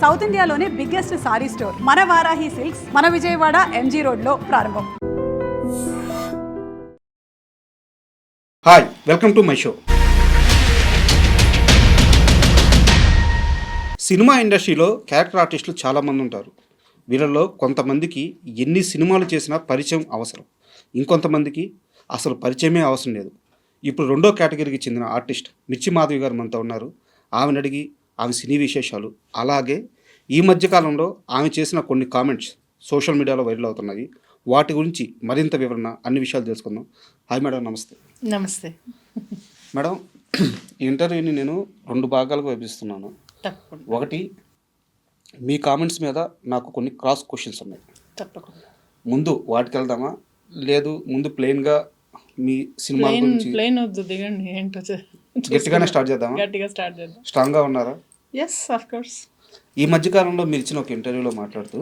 South ఇండియాలోనే biggest sorry store మన Varahi silks మన విజయవాడ ఎంజీ రోడ్లో ప్రారంభం. Hi, welcome to my show. Cinema ఇండస్ట్రీలో క్యారెక్టర్ ఆర్టిస్టులు చాలామంది ఉంటారు. వీళ్ళలో కొంతమందికి ఎన్ని సినిమాలు చేసినా పరిచయం అవసరం, ఇంకొంతమందికి అసలు పరిచయమే అవసరం లేదు. ఇప్పుడు రెండో కేటగిరీకి చెందిన ఆర్టిస్ట్ మిర్చి మాధవి గారు మనతో ఉన్నారు. ఆమెను అడిగి ఆమె సినీ విశేషాలు, అలాగే ఈ మధ్యకాలంలో ఆమె చేసిన కొన్ని కామెంట్స్ సోషల్ మీడియాలో వైరల్ అవుతున్నాయి, వాటి గురించి మరింత వివరణ, అన్ని విషయాలు తెలుసుకుందాం. హాయ్ మేడం, నమస్తే. నమస్తే మేడం, ఈ ఇంటర్వ్యూని నేను 2 భాగాలుగా విభజిస్తున్నాను. తప్పకుండా ఒకటి, మీ కామెంట్స్ మీద నాకు కొన్ని క్రాస్ క్వశ్చన్స్ ఉన్నాయి. తప్పకుండా ముందు వాటికి వెళ్దామా, లేదు ముందు ప్లెయిన్గా మీ సినిమా గురించి ప్లేన్ వద్దు, దిగండి. ఏంటో గట్టిగానే స్టార్ట్ చేద్దామా? గట్టిగా స్టార్ట్ చేద్దాం. స్ట్రాంగ్గా ఉన్నారా? Yes, of course. ఈ మధ్యకాలంలో మీరు ఇచ్చిన ఒక ఇంటర్వ్యూలో మాట్లాడుతూ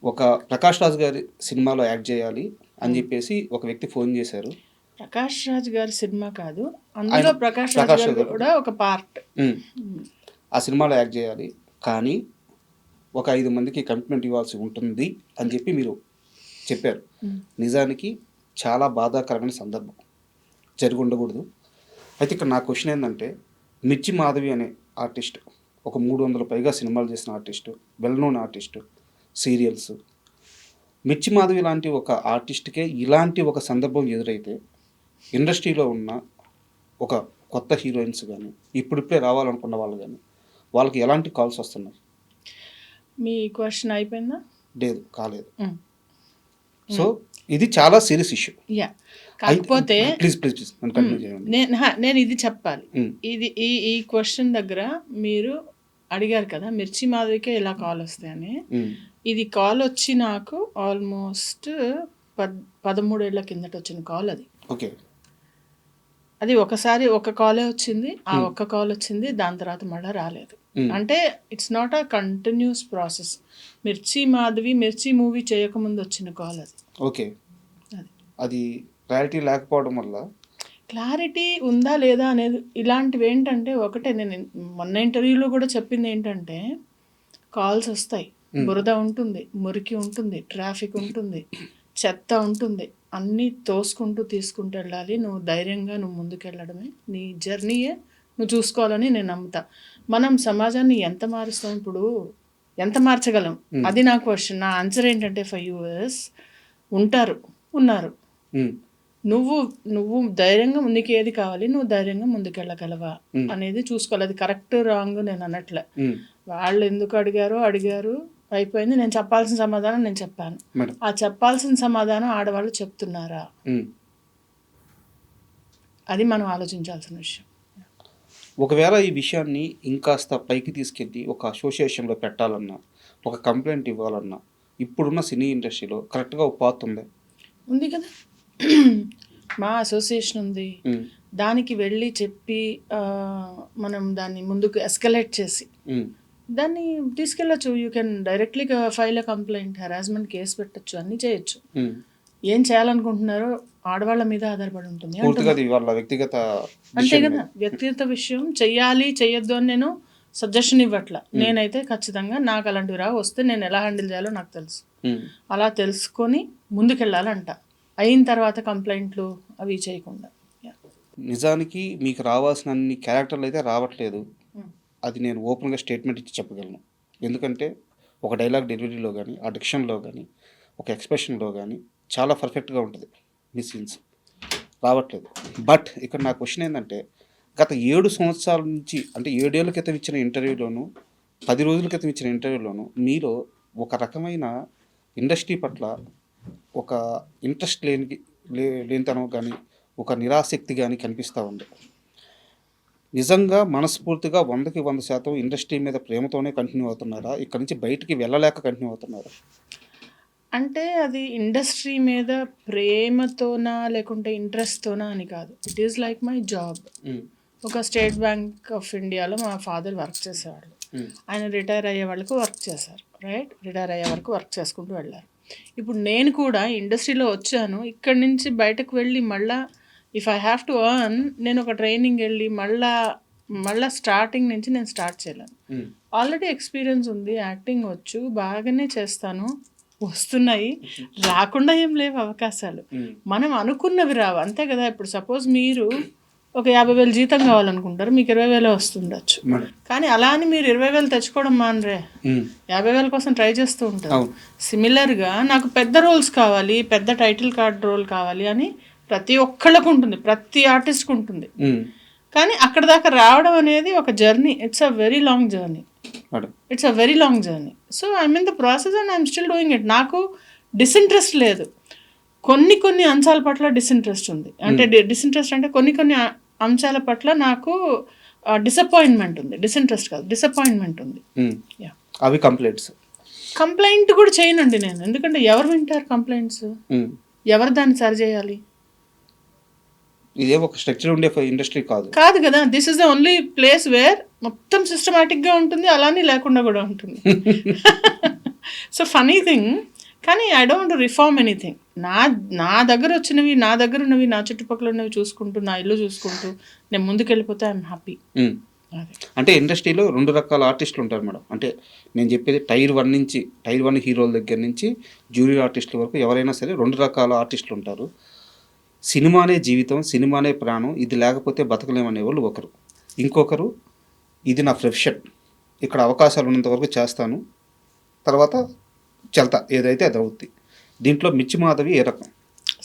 ఒక ప్రకాష్ రాజ్ గారి సినిమాలో యాక్ట్ చేయాలి అని చెప్పేసి ఒక వ్యక్తి ఫోన్ చేశారు. ప్రకాష్ రాజ్ గారి సినిమా కాదు, అందులో ప్రకాష్ రాజ్ గారు కూడా ఒక పార్ట్. ఆ సినిమాలో యాక్ట్ చేయాలి, కానీ ఒక 5 మందికి కమిట్మెంట్ ఇవ్వాల్సి ఉంటుంది అని చెప్పి మీరు చెప్పారు. నిజానికి చాలా బాధాకరమైన సందర్భం, జరిగి ఉండకూడదు. అయితే ఇక్కడ నా క్వశ్చన్ ఏంటంటే, మిర్చి మాధవి అనే ఆర్టిస్ట్ ఒక 300 పైగా సినిమాలు చేసిన artist, well known artist, serials. మిర్చి మాధవి లాంటి ఒక ఆర్టిస్ట్కే ఇలాంటి ఒక సందర్భం ఎదురైతే ఇండస్ట్రీలో ఉన్న ఒక కొత్త హీరోయిన్స్ కానీ, ఇప్పుడిప్పుడే రావాలనుకున్న వాళ్ళు కానీ, వాళ్ళకి ఎలాంటి కాల్స్ వస్తున్నాయి? మీ క్వశ్చన్ అయిపోయిందా? లేదు, కాలేదు. సో ఇది చాలా సీరియస్ ఇష్యూ. యా, కాకపోతే ప్లీజ్ నన్ను కంటిన్యూ చేయండి. నేను ఇది చెప్పాలి. ఇది ఈ క్వశ్చన్ దగ్గర మీరు అడిగారు కదా, మిర్చి మాధవికే ఇలా కాల్ వస్తాయని. ఇది కాల్ వచ్చి నాకు ఆల్మోస్ట్ 13 ఏళ్ల కిందట వచ్చిన కాల్ అది. ఓకే. అది ఒకసారి ఒక కాలే వచ్చింది, ఆ ఒక్క కాల్ వచ్చింది, దాని తర్వాత మళ్ళీ రాలేదు. అంటే it's not a continuous process. మిర్చి మాధవి మిర్చి మూవీ చేయకముందు వచ్చిన కాల్ అది. ఓకే. అది క్లారిటీ లేకపోవడం వల్ల, క్లారిటీ ఉందా లేదా అనేది, ఇలాంటివి ఏంటంటే, ఒకటే నేను మొన్న ఇంటర్వ్యూలో కూడా చెప్పింది ఏంటంటే, కాల్స్ వస్తాయి, బురద ఉంటుంది, మురికి ఉంటుంది, ట్రాఫిక్ ఉంటుంది, చెత్త ఉంటుంది, అన్నీ తోసుకుంటూ తీసుకుంటూ వెళ్ళాలి. నువ్వు ధైర్యంగా నువ్వు ముందుకెళ్ళడమే నీ జర్నీయే నువ్వు చూసుకోవాలని నేను నమ్ముతా. మనం సమాజాన్ని ఎంత మారుస్తాం, ఇప్పుడు ఎంత మార్చగలం, అది నా క్వశ్చన్. నా ఆన్సర్ ఏంటంటే, 5 years ఉన్నారు. నువ్వు ధైర్యంగా, నీకు ఏది కావాలి, నువ్వు ధైర్యంగా ముందుకెళ్ళగలవా అనేది చూసుకోవాలి. అది కరెక్ట్ రాంగ్ నేను అనట్లే. వాళ్ళు ఎందుకు అడిగారు అయిపోయింది. నేను చెప్పాల్సిన సమాధానం నేను చెప్పాను. ఆ చెప్పాల్సిన సమాధానం ఆడవాళ్ళు చెప్తున్నారా, అది మనం ఆలోచించాల్సిన విషయం. ఒకవేళ ఈ విషయాన్ని ఇంకాస్త పైకి తీసుకెళ్ళి ఒక అసోసియేషన్లో పెట్టాలన్నా, ఒక కంప్లైంట్ ఇవ్వాలన్నా, ఇప్పుడున్న సినీ ఇండస్ట్రీలో కరెక్ట్గా ఒక పాత్ ఉంది కదా, మా అసోసియేషన్ ఉంది. దానికి వెళ్ళి చెప్పి మనం దాన్ని ముందుకు ఎస్కలేట్ చేసి దాన్ని తీసుకెళ్ళచ్చు. You can directly file a complaint, harassment case పెట్టచ్చు, అన్నీ చేయొచ్చు. ఏం చేయాలనుకుంటున్నారో ఆడవాళ్ళ మీద ఆధారపడి ఉంటుంది. అంతే కదా, వ్యక్తిగత విషయం. చెయ్యాలి చెయ్యొద్దు అని నేను సజెషన్ ఇవ్వట్లా. నేనైతే ఖచ్చితంగా నాకు అలాంటివి వస్తే నేను ఎలా హ్యాండిల్ చేయాలో నాకు తెలుసు. అలా తెలుసుకొని ముందుకెళ్ళాలంట. అయిన తర్వాత కంప్లైంట్లు అవి చేయకుండా. నిజానికి మీకు రావాల్సిన అన్ని క్యారెక్టర్లు అయితే రావట్లేదు, అది నేను ఓపెన్గా స్టేట్మెంట్ ఇచ్చి చెప్పగలను. ఎందుకంటే ఒక డైలాగ్ డెలివరీలో కానీ, ఆ డిక్షన్లో కానీ, ఒక ఎక్స్ప్రెషన్లో కానీ చాలా పర్ఫెక్ట్గా ఉంటుంది. మీ సీన్స్ రావట్లేదు. బట్ ఇక్కడ నా క్వశ్చన్ ఏంటంటే, గత 7 సంవత్సరాల నుంచి, అంటే 7 ఏళ్ళ క్రితం ఇచ్చిన ఇంటర్వ్యూలోను, 10 రోజుల క్రితం ఇచ్చిన ఇంటర్వ్యూలోను మీలో ఒక రకమైన ఇండస్ట్రీ పట్ల ఒక ఇంట్రెస్ట్ లేనితనం కానీ, ఒక నిరాసక్తి కానీ కనిపిస్తూ ఉంది. నిజంగా మనస్ఫూర్తిగా 100కి 100% ఇండస్ట్రీ మీద ప్రేమతోనే కంటిన్యూ అవుతున్నారా, ఇక్కడ నుంచి బయటికి వెళ్ళలేక కంటిన్యూ అవుతున్నారా? అంటే అది ఇండస్ట్రీ మీద ప్రేమతోనా లేకుంటే ఇంట్రెస్ట్తోనా అని కాదు. It is like my job. ఒక స్టేట్ బ్యాంక్ ఆఫ్ ఇండియాలో మా ఫాదర్ వర్క్ చేసేవాళ్ళు. ఆయన రిటైర్ అయ్యే వాళ్ళకు వర్క్ చేశారు, రైట్? రిటైర్ అయ్యే వరకు వర్క్ చేసుకుంటూ వెళ్ళారు. ఇప్పుడు నేను కూడా ఇండస్ట్రీలో వచ్చాను. ఇక్కడి నుంచి బయటకు వెళ్ళి మళ్ళీ if I have to earn, నేను ఒక ట్రైనింగ్ వెళ్ళి మళ్ళీ మళ్ళీ స్టార్టింగ్ నుంచి నేను స్టార్ట్ చేయలేను. ఉమ్, ఆల్రెడీ ఎక్స్పీరియన్స్ ఉంది, యాక్టింగ్ వచ్చు, బాగానే చేస్తాను, వస్తున్నాయి, రాకుండా ఏం లేవు అవకాశాలు. ఉమ్, మనం అనుకున్నవి రావు, అంతే కదా. ఇప్పుడు సపోజ్ మీరు ఒక 50,000 జీతం కావాలనుకుంటారు, మీకు 20,000 వస్తుండొచ్చు. మేడం. కానీ అలా అని మీరు 20,000 తెచ్చుకోవడం మానరే, ఉమ్, 50,000 కోసం ట్రై చేస్తూ ఉంటారు. అవును. సిమిలర్గా నాకు పెద్ద రోల్స్ కావాలి, పెద్ద టైటిల్ కార్డ్ రోల్ కావాలి అని ప్రతి ఒక్కళ్ళకు ఉంటుంది, ప్రతి ఆర్టిస్ట్కి ఉంటుంది. ఉమ్, కానీ అక్కడ దాకా రావడం అనేది ఒక journey. It's a very long journey. Madam. It's a very long journey. So I'm in the process and I'm still doing it. నాకు డిసింట్రెస్ట్ లేదు. కొన్ని అంశాల పట్ల డిసింట్రెస్ట్ ఉంది. అంటే డిసింట్రెస్ట్ అంటే కొన్ని అంశాల పట్ల నాకు డిసప్పాయింట్మెంట్ ఉంది. డిసింట్రెస్ట్ కాదు, డిసప్పాయింట్మెంట్ ఉంది. ఉమ్, Yeah. అవి కంప్లైంట్స్. కంప్లైంట్ కూడా చేయనండి నేను, ఎందుకంటే ఎవరు వింటారు కంప్లైంట్స్? ఉమ్, ఎవరు దాన్ని సరి చేయాలి? ఇదే ఒక స్ట్రక్చర్ ఉండే ఇండస్ట్రీ కాదు. కాదు కదా. This is the only place where మొత్తం సిస్టమేటిక్గా ఉంటుంది, అలానే లేకుండా కూడా ఉంటుంది. So funny thing. కానీ ఐ డోంట్ రిఫార్మ్ ఎనీథింగ్. నా దగ్గర వచ్చినవి, నా దగ్గర ఉన్నవి, నా చుట్టుపక్కల ఉన్నవి చూసుకుంటూ, నా ఇల్లు చూసుకుంటూ నేను ముందుకెళ్ళిపోతే ఐఎమ్ హ్యాపీ. ఉమ్. అంటే ఇండస్ట్రీలో 2 రకాల ఆర్టిస్టులు ఉంటారు మేడం. అంటే నేను చెప్పేది టైర్ 1 హీరోల దగ్గర నుంచి జూనియర్ ఆర్టిస్టుల వరకు ఎవరైనా సరే 2 రకాల ఆర్టిస్టులు ఉంటారు. సినిమానే జీవితం, సినిమానే ప్రాణం, ఇది లేకపోతే బతకలేమనే వాళ్ళు ఒకరు. ఇంకొకరు ఇది నా ప్రొఫెషన్, ఇక్కడ అవకాశాలు ఉన్నంత వరకు చేస్తాను, తర్వాత చెల్తా ఏదైతే అది అవుద్ది. దీంట్లో మిర్చి మాధవి ఏ రకం?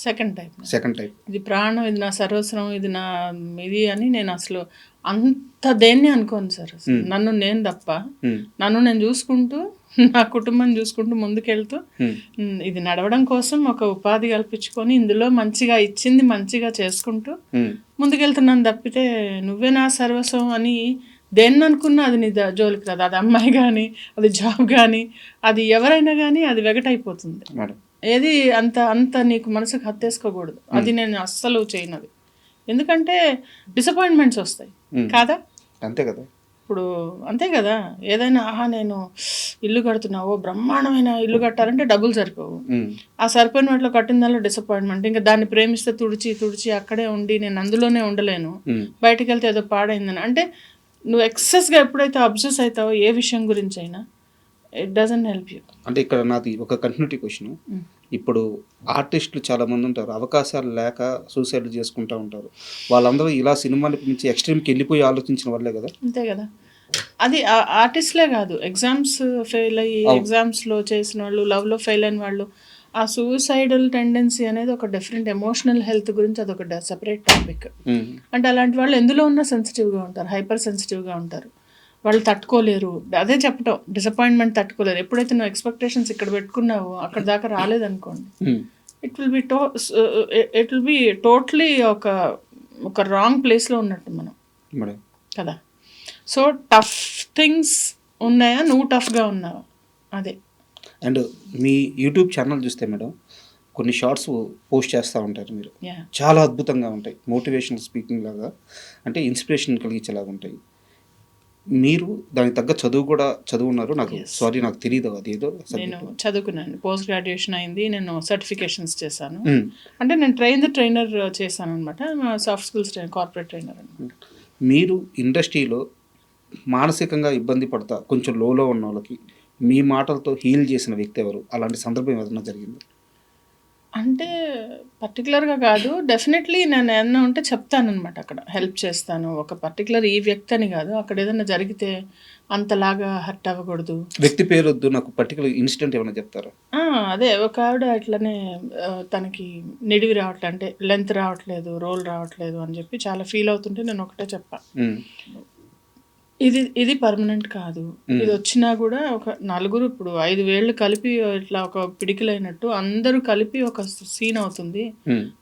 Second type. ఇది ప్రాణం, ఇది నా సర్వస్వం, ఇది నా ఇది అని నేను అసలు అంత దేన్ని అనుకోను సార్. నన్ను నేను తప్ప, నన్ను నేను చూసుకుంటూ, నా కుటుంబం చూసుకుంటూ ముందుకెళ్తూ, ఇది నడవడం కోసం ఒక ఉపాధి కల్పించుకొని ఇందులో మంచిగా ఇచ్చింది మంచిగా చేసుకుంటూ ముందుకెళ్తున్నాను తప్పితే నువ్వే నా సర్వస్వం అని దేన్ని అనుకున్నా అది నీ జోలికి రాదు. అది అమ్మాయి కానీ, అది జాబ్ కానీ, అది ఎవరైనా కానీ అది వెగటైపోతుంది. ఏది అంత నీకు మనసుకు హత్తేసుకోకూడదు. అది నేను అస్సలు చేయనది. ఎందుకంటే డిసప్పాయింట్మెంట్స్ వస్తాయి కాదా? అంతే కదా. ఇప్పుడు అంతే కదా. ఏదైనా నేను ఇల్లు కడుతున్నావో, బ్రహ్మాండమైన ఇల్లు కట్టాలంటే డబ్బులు సరిపోవు. ఆ సరిపోయిన వాటిలో కట్టిన దానిలో డిసప్పాయింట్మెంట్. ఇంకా దాన్ని ప్రేమిస్తే తుడిచి అక్కడే ఉండి నేను అందులోనే ఉండలేను, బయటికి వెళ్తే ఏదో పాడైందని. అంటే నువ్వు ఎక్సెస్గా ఎప్పుడైతే అబ్జెస్ అవుతావో ఏ విషయం గురించి అయినా, ఇట్ డజంట్ హెల్ప్ యూ. అంటే ఇక్కడ నాది ఒక కంటిన్యూటీ క్వశ్చన్. ఇప్పుడు ఆర్టిస్టులు చాలామంది ఉంటారు, అవకాశాలు లేక సూసైడ్ చేసుకుంటూ ఉంటారు. వాళ్ళందరూ ఇలా సినిమాని నుంచి ఎక్స్ట్రీమ్కి వెళ్ళిపోయి ఆలోచించిన వాళ్ళే కదా. అంతే కదా. అది ఆర్టిస్ట్లే కాదు, ఎగ్జామ్స్ ఫెయిల్ అయ్యి ఎగ్జామ్స్లో చేసిన వాళ్ళు, లవ్లో ఫెయిల్ అయిన వాళ్ళు, ఆ సూసైడల్ టెండెన్సీ అనేది ఒక డిఫరెంట్ ఎమోషనల్ హెల్త్ గురించి అదొక సెపరేట్ టాపిక్. అంటే అలాంటి వాళ్ళు ఎందులో ఉన్నా సెన్సిటివ్గా ఉంటారు, హైపర్ సెన్సిటివ్గా ఉంటారు. వాళ్ళు తట్టుకోలేరు. అదే చెప్పటం, డిసప్పాయింట్మెంట్ తట్టుకోలేరు. ఎప్పుడైతే నువ్వు ఎక్స్పెక్టేషన్స్ ఇక్కడ పెట్టుకున్నావో అక్కడ దాకా రాలేదనుకోండి, ఇట్ విల్ బి టోటలీ ఒక రాంగ్ ప్లేస్లో ఉన్నట్టు మనం కదా. సో టఫ్ థింగ్స్ ఉన్నాయా, నువ్వు టఫ్గా ఉన్నావా, అదే. అండ్ మీ యూట్యూబ్ ఛానల్ చూస్తే మేడం కొన్ని షార్ట్స్ పోస్ట్ చేస్తూ ఉంటారు మీరు, చాలా అద్భుతంగా ఉంటాయి. మోటివేషనల్ స్పీకింగ్ లాగా, అంటే ఇన్స్పిరేషన్ కలిగించేలాగా ఉంటాయి. మీరు దానికి తగ్గ చదువు కూడా చదువున్నారు. నాకు తెలియదు అది ఏదో. నేను చదువుకున్నాను, పోస్ట్ గ్రాడ్యుయేషన్ అయింది, నేను సర్టిఫికేషన్స్ చేశాను. అంటే నేను ట్రైనర్ చేశాను అనమాట, సాఫ్ట్ స్కిల్స్ కార్పొరేట్ ట్రైనర్ అనమాట. మీరు ఇండస్ట్రీలో మానసికంగా ఇబ్బంది పడతా కొంచెం లోలో ఉన్న వాళ్ళకి మీ మాటలతో హీల్ చేసిన వ్యక్తి ఎవరు? అలాంటి సందర్భం ఏదైనా జరిగింది? అంటే పర్టికులర్గా కాదు, డెఫినెట్లీ నేను ఏమన్నా ఉంటే చెప్తానమాట, అక్కడ హెల్ప్ చేస్తాను. ఒక పర్టికులర్ ఈ వ్యక్తి అని కాదు, అక్కడ ఏదైనా జరిగితే అంతలాగా హర్ట్ అవ్వకూడదు. వ్యక్తి పేరు వద్దు, నాకు పర్టికులర్ ఇన్సిడెంట్ ఏమైనా చెప్తారా? అదే ఒక ఆవిడ ఇట్లనే తనకి నిడివి రావట్లేదు, అంటే లెంత్ రావట్లేదు, రోల్ రావట్లేదు అని చెప్పి చాలా ఫీల్ అవుతుంటే నేను ఒకటే చెప్పా, ఇది పర్మనెంట్ కాదు. ఇది వచ్చినా కూడా ఒక నలుగురు, ఇప్పుడు 5 వేళ్ళు కలిపి ఇట్లా ఒక పిడికిలైనట్టు అందరూ కలిపి ఒక సీన్ అవుతుంది.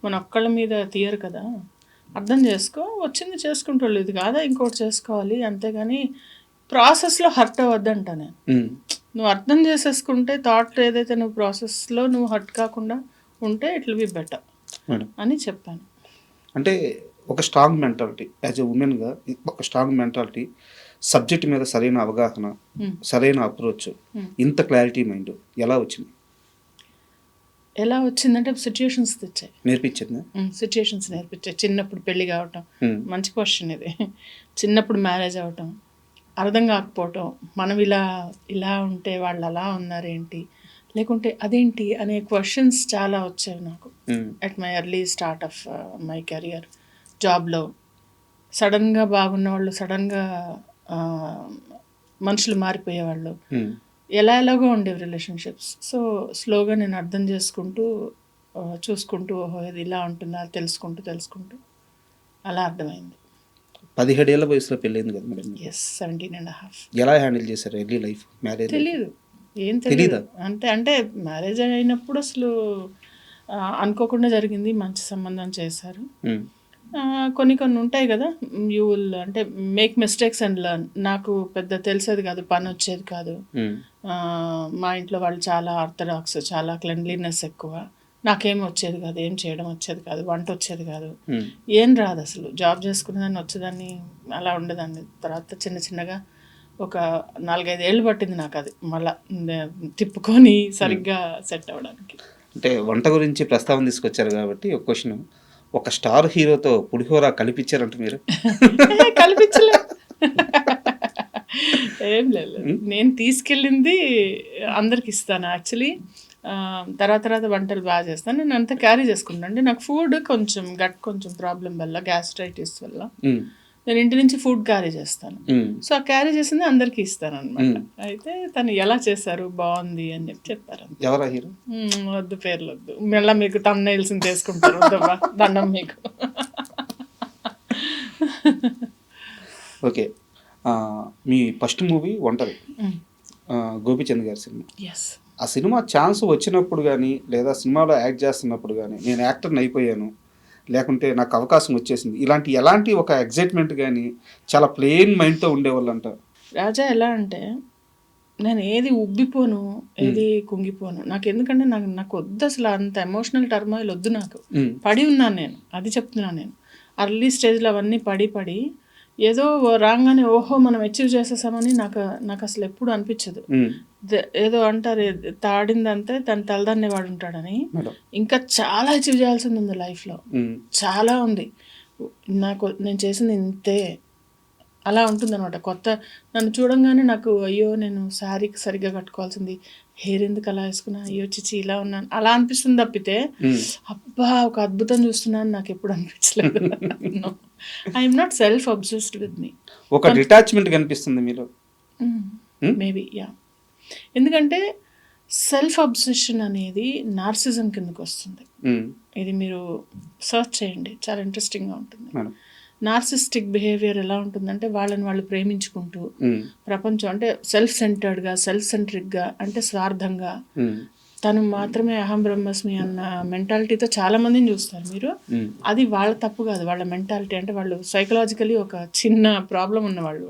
మన ఒక్కళ్ళ మీద తీయరు కదా, అర్థం చేసుకో, వచ్చింది చేసుకుంటాడు, ఇది కాదా ఇంకోటి చేసుకోవాలి, అంతేగాని ప్రాసెస్లో హర్ట్ అవ్వద్దంట నేను. నువ్వు అర్థం చేసేసుకుంటే, థాట్ ఏదైతే నువ్వు ప్రాసెస్లో నువ్వు హర్ట్ కాకుండా ఉంటే ఇట్ విల్ బి బెటర్ అని చెప్పాను. అంటే ఒక స్ట్రాంగ్ మెంటాలిటీ, యాజ్ ఎ ఉమెన్గా ఒక స్ట్రాంగ్ మెంటాలిటీ, సబ్జెక్ట్ మీద సరైన అవగాహన, సరైన అప్రోచ్, ఇంత క్లారిటీ మైండ్ ఎలా వచ్చింది? ఎలా వచ్చిందంటే సిచ్యుయేషన్స్ తెచ్చాయి, నేర్పించిందా? సిచ్యుయేషన్స్ నేర్పించాయి. చిన్నప్పుడు పెళ్లి కావటం, ఉమ్, మంచి క్వశ్చన్ ఇది. చిన్నప్పుడు మ్యారేజ్ అవటం, అర్థం కాకపోవటం, మనం ఇలా ఇలా ఉంటే వాళ్ళు అలా ఉన్నారేంటి, లేకుంటే అదేంటి అనే క్వశ్చన్స్ చాలా వచ్చాయి నాకు um, at my early start of my career. జాబ్లో సడన్గా బాగున్న వాళ్ళు సడన్గా మనుషులు మారిపోయేవాళ్ళు, ఉమ్. ఎలాగో ఉండేవి రిలేషన్షిప్స్. సో స్లోగా నేను అర్థం చేసుకుంటూ చూసుకుంటూ, ఓహో ఇది ఇలా ఉంటుందా తెలుసుకుంటూ అలా అర్థమైంది. 17 ఏళ్ల వయసులో పెళ్ళైంది కదా మేడం మీకు. 17.5. ఎలా హ్యాండిల్ చేశారు ఎర్లీ లైఫ్, మ్యారేజ్? తెలీదు, ఏం తెలియదు. అంటే మ్యారేజ్ అయినప్పుడు అసలు అనుకోకుండా జరిగింది, మంచి సంబంధం చేశారు. కొన్ని ఉంటాయి కదా, యూ విల్ అంటే మేక్ మిస్టేక్స్ అండ్ లెర్న్. నాకు పెద్ద తెలిసేది కాదు, పని వచ్చేది కాదు. మా ఇంట్లో వాళ్ళు చాలా ఆర్థడాక్స్, చాలా క్లెన్లీనెస్ ఎక్కువ. నాకేం వచ్చేది కాదు, ఏం చేయడం వచ్చేది కాదు, వంట వచ్చేది కాదు, ఏం రాదు అసలు. జాబ్ చేసుకునేదాన్ని, వచ్చేదాన్ని, అలా ఉండేదాన్ని. తర్వాత చిన్నగా ఒక 4-5 ఏళ్ళు పట్టింది నాకు అది మళ్ళా తిప్పుకొని సరిగ్గా సెట్ అవ్వడానికి. అంటే వంట గురించి ప్రస్తావన తీసుకొచ్చారు కాబట్టి ఒక క్వశ్చన్, ఒక స్టార్ హీరోతో పులిహోర కలిపించారంట మీరు? కల్పించలే, ఏం లేదు. నేను తీసుకెళ్ళింది అందరికి ఇస్తాను యాక్చువల్లీ. తర్వాత వంటలు బాగా చేస్తాను. నేను అంతా క్యారీ చేసుకుంటాను. అంటే నాకు ఫుడ్ కొంచెం ప్రాబ్లం వల్ల, గ్యాస్ట్రైటిస్ వల్ల నేను ఇంటి నుంచి ఫుడ్ క్యారీ చేస్తాను. సో ఆ క్యారీ చేసింది అందరికీ ఇస్తాను అనమాట. అయితే తను ఎలా చేశారు, బాగుంది అని చెప్పారు. ఎవరా హీరో? వద్దు, పేర్లు వద్దు, మళ్ళీ మీకు తమ్నైల్స్ తీసుకుంటారు. వద్దమ్మా, దండం మీకు. ఓకే, మీ ఫస్ట్ మూవీ ఒంటరి, గోపీచంద్ గారి సినిమా. ఆ సినిమా ఛాన్స్ వచ్చినప్పుడు కానీ, లేదా సినిమాలో యాక్ట్ చేస్తున్నప్పుడు కానీ, నేను యాక్టర్ని అయిపోయాను, లేకుంటే నాకు అవకాశం వచ్చేసింది, ఎలాంటి ఒక ఎగ్జైట్మెంట్ కానీ, చాలా ప్లెయిన్ మైండ్తో ఉండేవాళ్ళంట. రాజా ఎలా అంటే, నేను ఏది ఉబ్బిపోను, ఏది కుంగిపోను. నాకు ఎందుకంటే నాకు వద్దు అసలు, అంత ఎమోషనల్ టర్మాయిల్ వద్దు నాకు. పడి ఉన్నాను నేను, అది చెప్తున్నాను నేను. అర్లీ స్టేజ్లో అవన్నీ పడి ఏదో రాగానే ఓహో మనం అచీవ్ చేసేసామని నాకు అసలు ఎప్పుడు అనిపించదు. ఏదో అంటారు, తాడిందంతే తన తలదాన్నే వాడు ఉంటాడని. ఇంకా చాలా అచీవ్ చేయాల్సింది ఉంది లైఫ్లో, చాలా ఉంది. నేను చేసింది ఇంతే, అలా ఉంటుంది అనమాట. నన్ను చూడంగానే నాకు అయ్యో నేను శారీకి సరిగ్గా కట్టుకోవాల్సింది, హెయిర్ ఎందుకు అలా వేసుకున్నా, అయ్యో చిచి ఇలా ఉన్నాను, అలా అనిపిస్తుంది తప్పితే అబ్బా ఒక అద్భుతం చూస్తున్నాను నాకు ఎప్పుడు అనిపించలేదు. I'm not self obsessed with me. ఒక డిటాచ్మెంట్ కనిపిస్తుంది మీలో మేబీ, యా. ఎందుకంటే సెల్ఫ్ అబ్సెషన్ అనేది నార్సిజం కిందకు వస్తుంది. ఇది మీరు సర్చ్ చేయండి, చాలా ఇంట్రెస్టింగ్గా ఉంటుంది. నార్సిస్టిక్ బిహేవియర్ ఎలా ఉంటుందంటే, వాళ్ళని వాళ్ళు ప్రేమించుకుంటూ ప్రపంచం అంటే సెల్ఫ్ సెంటర్డ్గా, సెల్ఫ్ సెంట్రిక్గా, అంటే స్వార్థంగా, తను మాత్రమే అహం బ్రహ్మస్మి అన్న మెంటాలిటీతో చాలా మందిని చూస్తారు మీరు. అది వాళ్ళ తప్పు కాదు, వాళ్ళ మెంటాలిటీ. అంటే వాళ్ళు సైకలాజికలీ ఒక చిన్న ప్రాబ్లం ఉన్నవాళ్ళు,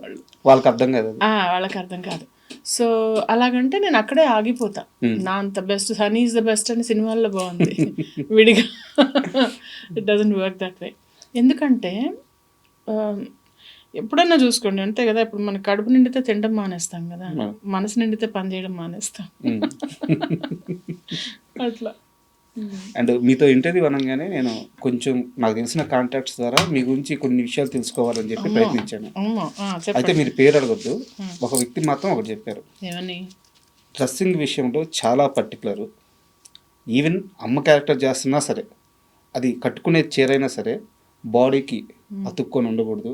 వాళ్ళకి అర్థం కాదు. సో అలాగంటే నేను అక్కడే ఆగిపోతా. నా అంత best, honey is the best అని సినిమాల్లో బాగుంది, విడిగా it doesn't work that way. ఎందుకంటే ఎప్పుడన్నా చూసుకోండి, అంతే కదా. ఇప్పుడు మన కడుపు నిండితే తినడం మానేస్తాం కదా, మనసు నిండితే పని చేయడం మానేస్తాం. అట్లా. అండ్ మీతో ఇంటర్వ్యూ అనగానే నేను కొంచెం నాకు తెలిసిన కాంటాక్ట్స్ ద్వారా మీ గురించి కొన్ని విషయాలు తెలుసుకోవాలని చెప్పి ప్రయత్నించాను. అయితే మీరు పేరు అడగొద్దు, ఒక వ్యక్తి మాత్రం ఒకటి చెప్పారు, ఏమని, డ్రెస్సింగ్ విషయంలో చాలా పర్టికులర్. ఈవెన్ అమ్మ క్యారెక్టర్ చేస్తున్నా సరే, అది కట్టుకునే చీరైనా సరే బాడీకి అతుక్కొని ఉండకూడదు,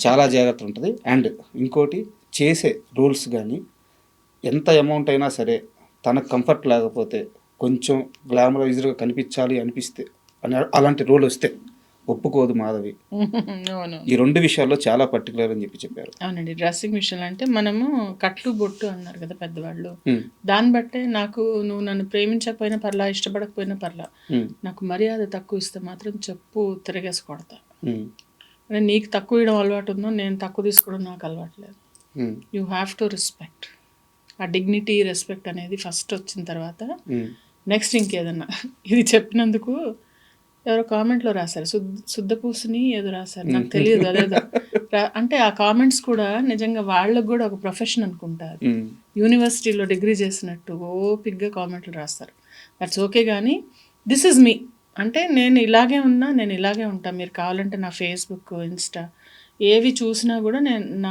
చాలా జాగ్రత్త ఉంటుంది. అండ్ ఇంకోటి, చేసే రోల్స్ కానీ ఎంత అమౌంట్ అయినా సరే తనకు కంఫర్ట్ లేకపోతే, కొంచెం గ్లామరైజ్డ్గా కనిపించాలి అనిపిస్తే, అలాంటి రోల్ వస్తే ఒప్పుకోదు మాధవి. ఈ 2 విషయాల్లో చాలా పర్టికులర్ అని చెప్పారు. అవునండి, డ్రెస్సింగ్ విషయంలో అంటే మనము కట్లు బొట్టు అన్నారు కదా పెద్దవాళ్ళు, దాన్ని బట్టే నాకు, నువ్వు నన్ను ప్రేమించకపోయినా పర్లా, ఇష్టపడకపోయినా పర్లా, నాకు మర్యాద తక్కువ ఇస్తే మాత్రం చెప్పు తిరగేసి కొడతా. అంటే నీకు తక్కువ ఇవ్వడం అలవాటు ఉందో, నేను తక్కువ తీసుకోవడం నాకు అలవాటు లేదు. You have to respect. ఆ డిగ్నిటీ, రెస్పెక్ట్ అనేది ఫస్ట్ వచ్చిన తర్వాత నెక్స్ట్ ఇంకేదన్నా. ఇది చెప్పినందుకు ఎవరో కామెంట్లో రాశారు, శుద్ధపూసుని ఏదో రాశారు, నాకు తెలియదు అదేదో. అంటే ఆ కామెంట్స్ కూడా నిజంగా వాళ్ళకు కూడా ఒక ప్రొఫెషన్ అనుకుంటారు. యూనివర్సిటీలో డిగ్రీ చేసినట్టు ఓపిక్గా కామెంట్లు రాస్తారు. That's okay. కానీ దిస్ ఈజ్ మీ, అంటే నేను ఇలాగే ఉన్నా, నేను ఇలాగే ఉంటాను. మీరు కావాలంటే నా ఫేస్బుక్, ఇన్స్టా ఏవి చూసినా కూడా నేను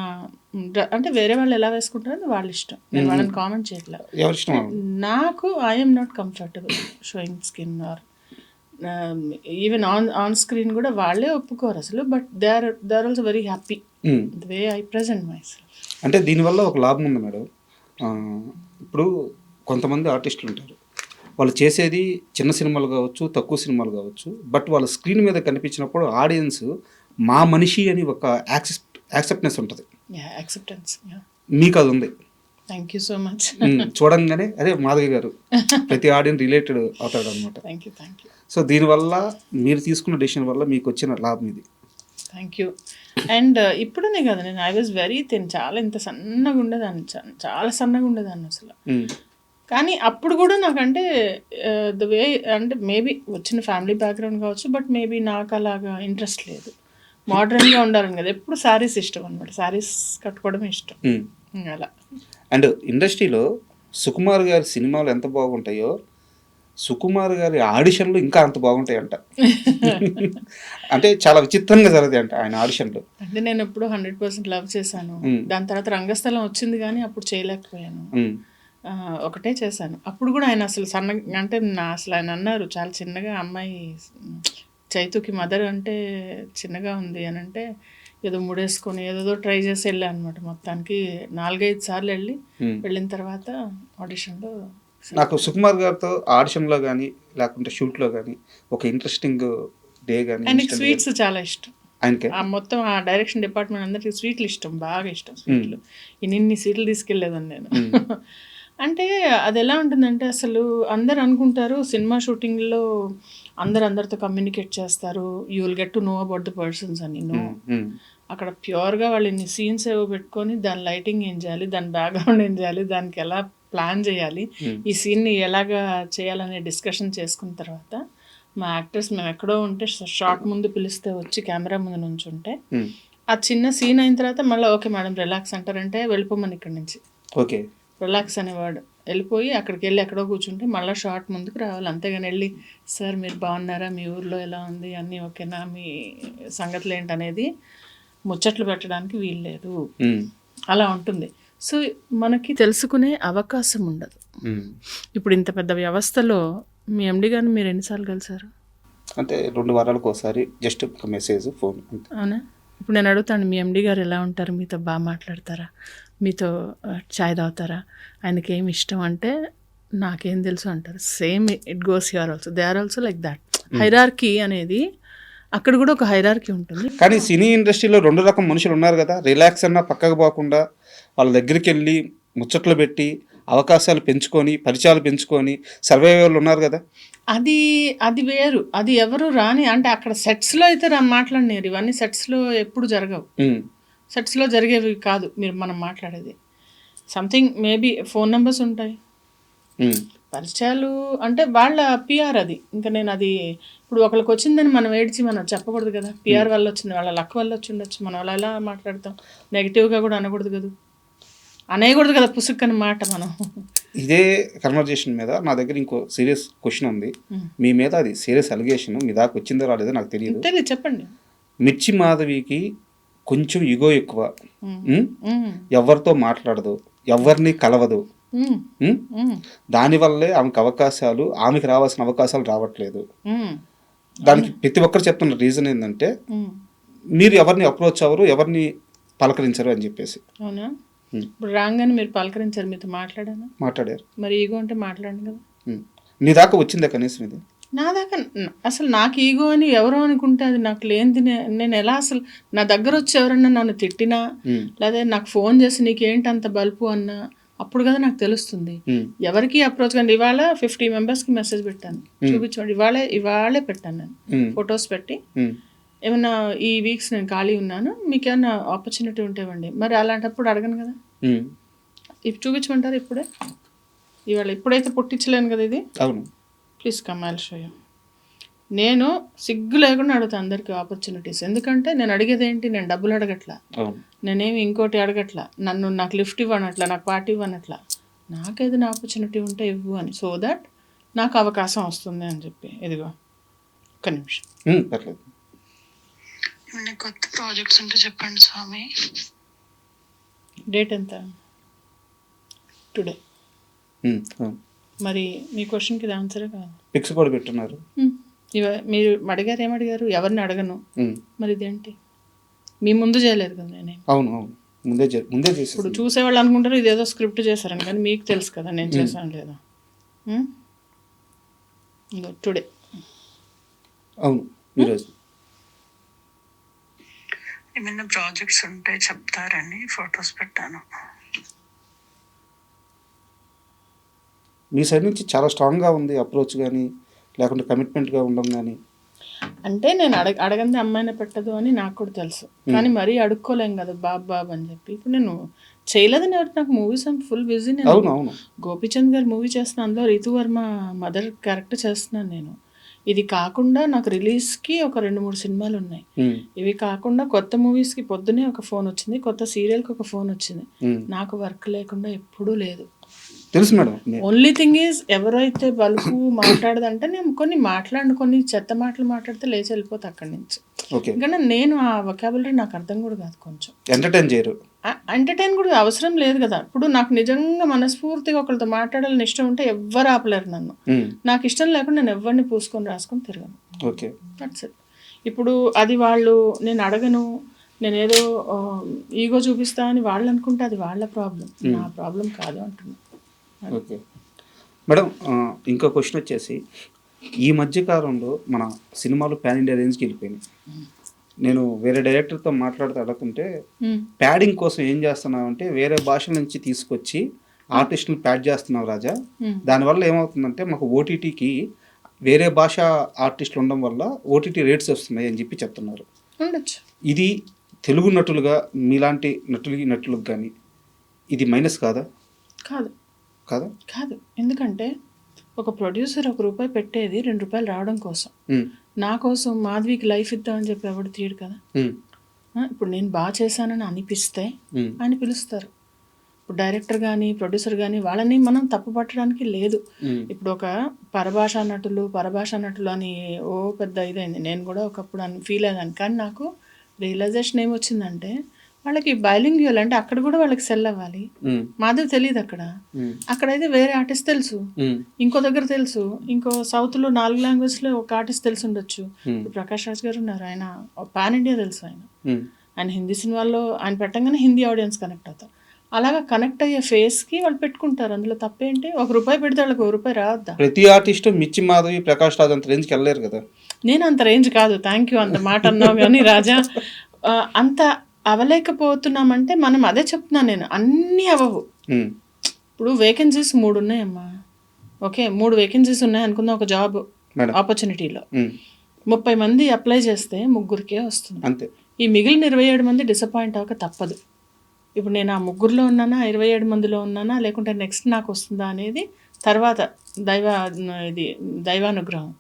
అంటే వేరే వాళ్ళు ఎలా వేసుకుంటారో అది వాళ్ళ ఇష్టం. నేను వాళ్ళని కామెంట్ చేయట్లేదు. ఎవరిష్టం? నాకు I'm not comfortable showing skin or even on screen కూడా వాళ్ళే ఒప్పుకోరు అసలు. But they are also very happy the way I present myself. అంటే దీనివల్ల ఒక లాభం ఉంది మేడం. ఇప్పుడు కొంతమంది ఆర్టిస్టులు ఉంటారు, వాళ్ళు చేసేది చిన్న సినిమాలు కావచ్చు, తక్కువ సినిమాలు కావచ్చు, బట్ వాళ్ళ స్క్రీన్ మీద కనిపించినప్పుడు ఆడియన్స్ మా మనిషి అని ఒక యాక్సెప్టెన్స్ ఉంటుంది. యాక్సెప్టెన్స్. మీకు అది ఉంది. Thank you so much. చూడంగానే అదే మాధవి గారు ప్రతి ఆడియన్స్ రిలేటెడ్ అవుతాడు అనమాట. Thank you. సో దీనివల్ల మీరు తీసుకున్న డెసిషన్ వల్ల మీకు వచ్చిన లాభం ఇది. Thank you. అండ్ ఇప్పుడునే కదా, నేను ఐ వాజ్ వెరీ థిన్, చాలా ఇంత సన్నగా ఉండేదాన్ని, చాలా సన్నగా ఉండేదాన్ని అసలు. కానీ అప్పుడు కూడా నాకంటే ద వే అంటే మేబీ వచ్చిన ఫ్యామిలీ బ్యాక్గ్రౌండ్ కావచ్చు, బట్ మేబీ నాకు అలాగా ఇంట్రెస్ట్ లేదు. మోడర్న్గా ఉండాలని కదా, ఎప్పుడు శారీస్ ఇష్టం అనమాట, శారీస్ కట్టుకోవడం ఇష్టం అలా. అండ్ ఇండస్ట్రీలో సుకుమార్ గారి సినిమాలు ఎంత బాగుంటాయో సుకుమార్ గారి ఆడిషన్లు ఇంకా అంత బాగుంటాయంట. అంటే చాలా విచిత్రంగా జరుగుతాయి అంట ఆయన ఆడిషన్లు. అంటే నేను ఎప్పుడు 100% లవ్ చేశాను. దాని తర్వాత రంగస్థలం వచ్చింది కానీ అప్పుడు చేయలేకపోయాను. ఒకటే చేశాను. అప్పుడు కూడా ఆయన అసలు అంటే అసలు ఆయన అన్నారు చాలా చిన్నగా, అమ్మాయి చైతుకి మదర్ అంటే చిన్నగా ఉంది అని అంటే ఏదో ముడేసుకొని ఏదో ట్రై చేసి వెళ్ళాను అనమాట. మొత్తానికి 4-5 సార్లు వెళ్ళిన తర్వాత ఆడిషన్లో నాకు సుకుమార్ గారితో ఆడిషన్లో కానీ లేకుంటే షూట్లో కానీ ఒక ఇంట్రెస్టింగ్ డే కానీ. ఆయనకి స్వీట్స్ చాలా ఇష్టం. ఆయనకి మొత్తం ఆ డైరెక్షన్ డిపార్ట్మెంట్ అందరికీ స్వీట్లు ఇష్టం, బాగా ఇష్టం స్వీట్లు. ఇన్ని స్వీట్లు తీసుకెళ్ళేదాన్ని నేను. అంటే అది ఎలా ఉంటుందంటే అసలు అందరు అనుకుంటారు సినిమా షూటింగ్లో అందరితో కమ్యూనికేట్ చేస్తారు, you will get to know about the persons అని. నో, అక్కడ ప్యూర్గా వాళ్ళు ఇన్ని సీన్స్ ఏవో పెట్టుకొని దాని లైటింగ్ ఏం చేయాలి, దాని బ్యాక్గ్రౌండ్ ఏం చేయాలి, దానికి ఎలా ప్లాన్ చేయాలి, ఈ సీన్ని ఎలాగా చేయాలనే డిస్కషన్ చేసుకున్న తర్వాత మా యాక్టర్స్ మేము ఎక్కడో ఉంటే షార్ట్ ముందు పిలిస్తే వచ్చి కెమెరా ముందు నుంచి ఉంటే ఆ చిన్న సీన్ అయిన తర్వాత మళ్ళీ ఓకే మేడం రిలాక్స్ అంటారంటే వెళ్ళిపోమని ఇక్కడి నుంచి. ఓకే, రిలాక్స్ అనేవాడు. వెళ్ళిపోయి అక్కడికి వెళ్ళి ఎక్కడో కూర్చుంటే మళ్ళీ షార్ట్ ముందుకు రావాలి. అంతేగాని వెళ్ళి సార్ మీరు బాగున్నారా, మీ ఊర్లో ఎలా ఉంది, అన్నీ ఓకేనా, మీ సంగతులు ఏంటనేది ముచ్చట్లు పెట్టడానికి వీల్లేదు. అలా ఉంటుంది. సో మనకి తెలుసుకునే అవకాశం ఉండదు. ఇప్పుడు ఇంత పెద్ద వ్యవస్థలో మీ ఎండి గారిని మీరు ఎన్నిసార్లు కలిసారు? అంటే 2 వారాలకు ఒకసారి జస్ట్ ఒక మెసేజ్, ఫోన్. అవునా? ఇప్పుడు నేను అడుగుతాను, మీ ఎండి గారు ఎలా ఉంటారు, మీతో బాగా మాట్లాడతారా, మీతో చాయ్ తాగుతారా, ఆయనకి ఏమి ఇష్టం అంటే నాకేం తెలుసు అంటారు. Same it goes here also, they are also like that. Hierarchy అనేది అక్కడ కూడా ఒక హైరార్కీ ఉంటుంది. కానీ సినీ ఇండస్ట్రీలో 2 రకం మనుషులు ఉన్నారు కదా, రిలాక్స్ అన్నా పక్కకు పోకుండా వాళ్ళ దగ్గరికి వెళ్ళి ముచ్చట్లు పెట్టి అవకాశాలు పెంచుకొని పరిచయాలు పెంచుకొని సర్వైవల్ ఉన్నారు కదా. అది వేరు, అది ఎవరు రాని, అంటే అక్కడ సెట్స్లో అయితే మాట్లాడినారు. ఇవన్నీ సెట్స్లో ఎప్పుడు జరగవు, సెట్స్లో జరిగేవి కాదు మీరు మనం మాట్లాడేది. సంథింగ్ మేబీ ఫోన్ నెంబర్స్ ఉంటాయి, పరిచయాలు అంటే వాళ్ళ పిఆర్ అది. ఇంకా నేను అది ఇప్పుడు ఒకరికి వచ్చిందని మనం ఏడ్చి మనం చెప్పకూడదు కదా. పిఆర్ వల్ల వచ్చింది, వాళ్ళ లక్ వల్ల వచ్చి ఉండొచ్చు. మనం అలా ఎలా మాట్లాడతాం, నెగిటివ్గా కూడా అనకూడదు కదా, అనేయకూడదు కదా పుసుక్కని మాట మనం. ఇదే కన్వర్జేషన్ మీద నా దగ్గర ఇంకో సీరియస్ క్వశ్చన్ ఉంది మీ మీద. అది సీరియస్ అలిగేషన్, మీ దాకా వచ్చిందో రాలేదో నాకు తెలియదు. చెప్పండి. మిర్చి మాధవికి కొంచెం ఇగో ఎక్కువ, ఎవరితో మాట్లాడదు, ఎవరిని కలవదు. దానివల్లే ఆమెకి రావాల్సిన అవకాశాలు రావట్లేదు. దానికి ప్రతి ఒక్కరు చెప్తున్న రీజన్ ఏంటంటే మీరు ఎవరిని అప్రోచ్ అవ్వరు, ఎవరిని పలకరించరు అని చెప్పేసి. అవునా? ఇప్పుడు రాగానే మీరు పలకరించారు, మీతో మాట్లాడారు, మరి ఈగో అంటే మాట్లాడండి కదా. నీ దాకా వచ్చిందా కనీసం ఇది? నా దాకా అసలు నాకు ఈగో అని ఎవరో అనుకుంటే అది నాకు లేనిది. నేను ఎలా అసలు నా దగ్గర వచ్చి ఎవరన్నా నన్ను తిట్టినా లేదా నాకు ఫోన్ చేసి నీకేంటి అంత బల్పు అన్నా అప్పుడు కదా నాకు తెలుస్తుంది. ఎవరికి అప్రోచ్ కానీ ఇవాళ 50 మెంబర్స్కి మెసేజ్ పెట్టాను, చూపించండి. ఇవాళే పెట్టాను నేను ఫొటోస్ పెట్టి, ఏమన్నా ఈ వీక్స్ నేను ఖాళీ ఉన్నాను, మీకు ఏమన్నా ఆపర్చునిటీ ఉంటే ఇవ్వండి. మరి అలాంటప్పుడు అడగను కదా, ఇప్పుడు చూపించమంటారు ఇప్పుడే, ఇప్పుడైతే పుట్టించలేను కదా ఇది. అవును, please come I'll show you. నేను సిగ్గు లేకుండా అడుగుతాను అందరికీ ఆపర్చునిటీస్. ఎందుకంటే నేను అడిగేది ఏంటి, నేను డబ్బులు అడగట్లా, నేనేమి ఇంకోటి అడగట్లా, నాకు లిఫ్ట్ ఇవ్వనట్లా, నాకు పార్టీ ఇవ్వనట్లా, నాకేదైనా ఆపర్చునిటీ ఉంటే ఇవ్వు అని. సో దట్ నాకు అవకాశం వస్తుంది అని చెప్పి. ఇదిగో ఒక్క నిమిషం. పర్లేదు. ఏమైనా కొత్త ప్రాజెక్ట్స్ ఉంటే చెప్పండి స్వామి. డేట్ ఎంత? టుడే. మరి మీ క్వశ్చన్కి ఇది ఆన్సరే కాదు. పిక్స్ కూడా పెట్టున్నారు. మీరు అడిగారు, ఏమడిగారు? ఎవరిని అడగను. మరి ఇదేంటి మీ ముందు చేయలేదు కదా నేను. అవును అవును, ముందే చేసి. ఇప్పుడు చూసేవాళ్ళు అనుకుంటారు ఇదేదో స్క్రిప్ట్ చేశారని, కానీ మీకు తెలుసు కదా నేను చేశాను లేదా. టుడే. అవును, ఈరోజు. ఏమైనా ప్రాజెక్ట్స్ ఉంటే చెప్తారని ఫొటోస్ పెట్టాను. మీ సైడ్ నుంచి చాలా స్ట్రాంగ్గా ఉంది అప్రోచ్, కానీ లేకుంటే కమిట్మెంట్గా ఉండడం కానీ. అంటే నేను అడగంది అమ్మాయినే పెట్టదు అని నాకు కూడా తెలుసు, కానీ మరీ అడుక్కోలేం కదా బాబు అని చెప్పి. ఇప్పుడు నేను చేయలేదని ఎవరు, నాకు మూవీస్ ఫుల్ బిజీ. నేను గోపీచంద్ గారు మూవీ చేస్తున్నాను, అందులో రితువర్మ మదర్ క్యారెక్టర్ చేస్తున్నాను నేను. ఇది కాకుండా నాకు రిలీజ్కి ఒక 2-3 సినిమాలు ఉన్నాయి. ఇవి కాకుండా కొత్త మూవీస్కి పొద్దునే ఒక ఫోన్ వచ్చింది, కొత్త సీరియల్కి ఒక ఫోన్ వచ్చింది. నాకు వర్క్ లేకుండా ఎప్పుడూ లేదు. తెలుసు మేడం. ఓన్లీ థింగ్ ఈజ్ ఎవరైతే బలుపు మాట్లాడదంటే నేను కొన్ని చెత్త మాటలు మాట్లాడితే లేచి వెళ్ళిపోతా అక్కడి నుంచి. ఎందుకంటే నేను ఆ వొకాబులరీ నాకు అర్థం కూడా కాదు. కొంచెం ఎంటర్టైన్ కూడా అవసరం లేదు కదా. ఇప్పుడు నాకు నిజంగా మనస్ఫూర్తిగా ఒకరితో మాట్లాడాలని ఇష్టం ఉంటే ఎవ్వరు ఆపలేరు నన్ను. నాకు ఇష్టం లేకుండా నేను ఎవరిని పూసుకొని రాసుకొని తిరగను. That's it. ఇప్పుడు అది వాళ్ళు నేను అడగను, నేనేదో ఈగో చూపిస్తా అని వాళ్ళు అనుకుంటే అది వాళ్ళ ప్రాబ్లం, నా ప్రాబ్లం కాదు అంటున్నా. ఓకే మేడం, ఇంకో క్వశ్చన్ వచ్చేసి, ఈ మధ్యకాలంలో మన సినిమాలు పాన్ ఇండియా రేంజ్కి వెళ్ళిపోయినాయి. నేను వేరే డైరెక్టర్తో మాట్లాడుతూ అడుగుతుంటే, ప్యాడింగ్ కోసం ఏం చేస్తున్నావు అంటే వేరే భాష నుంచి తీసుకొచ్చి ఆర్టిస్టులను ప్యాడ్ చేస్తున్నావు రాజా. దానివల్ల ఏమవుతుందంటే మాకు ఓటీటీకి వేరే భాష ఆర్టిస్టులు ఉండడం వల్ల ఓటీటీ రేట్స్ వస్తున్నాయి అని చెప్పి చెప్తున్నారు. ఇది తెలుగు నటులుగా మీలాంటి నటులకు కానీ ఇది మైనస్ కాదా? కాదు కాదు. ఎందుకంటే ఒక ప్రొడ్యూసర్ ₹1 పెట్టేది ₹2 రావడం కోసం. నా కోసం మాధవికి లైఫ్ ఇద్దామని చెప్పి ఎవడు తీయడు కదా. ఇప్పుడు నేను బాగా చేశానని అనిపిస్తే ఆయన పిలుస్తారు. ఇప్పుడు డైరెక్టర్ కానీ ప్రొడ్యూసర్ కానీ వాళ్ళని మనం తప్పు పట్టడానికి లేదు. ఇప్పుడు ఒక పరభాషా నటులు అని ఓ పెద్ద ఇదైంది. నేను కూడా ఒకప్పుడు ఫీల్ అయ్యాను. కానీ నాకు రియలైజేషన్ ఏమొచ్చిందంటే, వాళ్ళకి బైలింగ్యువల్ అంటే అక్కడ కూడా వాళ్ళకి సెల్ అవ్వాలి. మాధవ్ తెలియదు అక్కడైతే వేరే ఆర్టిస్ట్ తెలుసు, ఇంకో దగ్గర తెలుసు, ఇంకో సౌత్లో 4 లాంగ్వేజ్లో ఒక ఆర్టిస్ట్ తెలిసి ఉండొచ్చు. ప్రకాష్ రాజ్ గారు ఉన్నారు, ఆయన పాన్ ఇండియా తెలుసు. ఆయన హిందీ సినిమాల్లో ఆయన పెట్టంగానే హిందీ ఆడియన్స్ కనెక్ట్ అవుతారు. అలాగా కనెక్ట్ అయ్యే ఫేస్కి వాళ్ళు పెట్టుకుంటారు. అందులో తప్పేంటి? ₹1 పెడితే వాళ్ళకి ₹1 రావద్దా? ప్రతి ఆర్టిస్ట్ మిర్చి మాధవి, ప్రకాష్ రాజ్ అంత రేంజ్కి వెళ్ళలేరు కదా. నేను అంత రేంజ్ కాదు, థ్యాంక్ యూ, అంత మాట అన్నావు కానీ రాజా. అంత అవలేకపోతున్నామంటే మనం అదే చెప్తున్నాను నేను, అన్నీ అవ్వవు. ఇప్పుడు వేకెన్సీస్ 3 ఉన్నాయమ్మా. ఓకే, 3 వేకెన్సీస్ ఉన్నాయి అనుకుందాం ఒక జాబ్ ఆపర్చునిటీలో. 30 మంది అప్లై చేస్తే 3కే వస్తుంది. అంతే. ఈ మిగిలిన 27 మంది డిసప్పాయింట్ అవ్వక తప్పదు. ఇప్పుడు నేను ఆ 3లో ఉన్నానా, 27 మందిలో ఉన్నానా, లేకుంటే నెక్స్ట్ నాకు వస్తుందా అనేది తర్వాత దైవానుగ్రహం.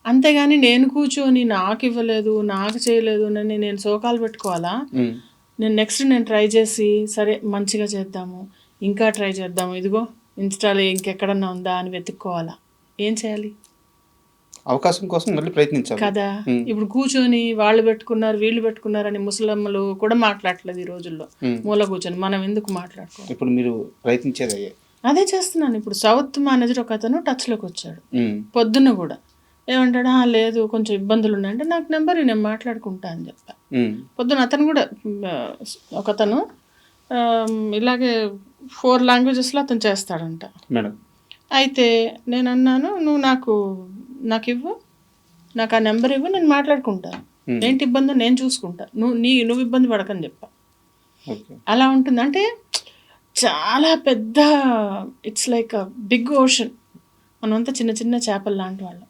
అంతేగాని నేను కూర్చొని నాకు ఇవ్వలేదు, నాకు చేయలేదు అని నేను శోకాలు పెట్టుకోవాలా? నేను నెక్స్ట్ ట్రై చేసి సరే మంచిగా చేద్దాము, ఇంకా ట్రై చేద్దాము, ఇదిగో ఇన్స్టాలో ఇంకెక్కడన్నా ఉందా అని వెతుక్కోవాలా? ఏం చేయాలి? అవకాశం కోసం మళ్ళీ ప్రయత్నించాలి కదా. ఇప్పుడు కూర్చొని వాళ్ళు పెట్టుకున్నారు వీళ్ళు పెట్టుకున్నారని ముసలమ్మలు కూడా మాట్లాడలేదు ఈ రోజుల్లో. మూల కూర్చొని మనం ఎందుకు మాట్లాడుకోవాలి? ఇప్పుడు మీరు ప్రయత్నించేది అదే చేస్తున్నాను. ఇప్పుడు సౌత్ మేనేజర్ ఒక అతను టచ్లోకి వచ్చాడు పొద్దున్న కూడా. ఏమంటాడా, లేదు కొంచెం ఇబ్బందులు ఉన్నాయంటే నాకు నెంబర్ నేను మాట్లాడుకుంటా అని చెప్పా. పొద్దున అతను కూడా ఒకతను ఇలాగే 4 లాంగ్వేజెస్లో అతను చేస్తాడంట మేడం. అయితే నేను అన్నాను, నువ్వు నాకు ఇవ్వు, నాకు ఆ నెంబర్ ఇవ్వు, నేను మాట్లాడుకుంటాను, ఏంటి ఇబ్బంది నేను చూసుకుంటా, నువ్వు ఇబ్బంది పడకని చెప్పా. అలా ఉంటుంది. అంటే చాలా పెద్ద, it's like a big ocean. మనమంతా చిన్న చిన్న చేపలు లాంటి వాళ్ళం.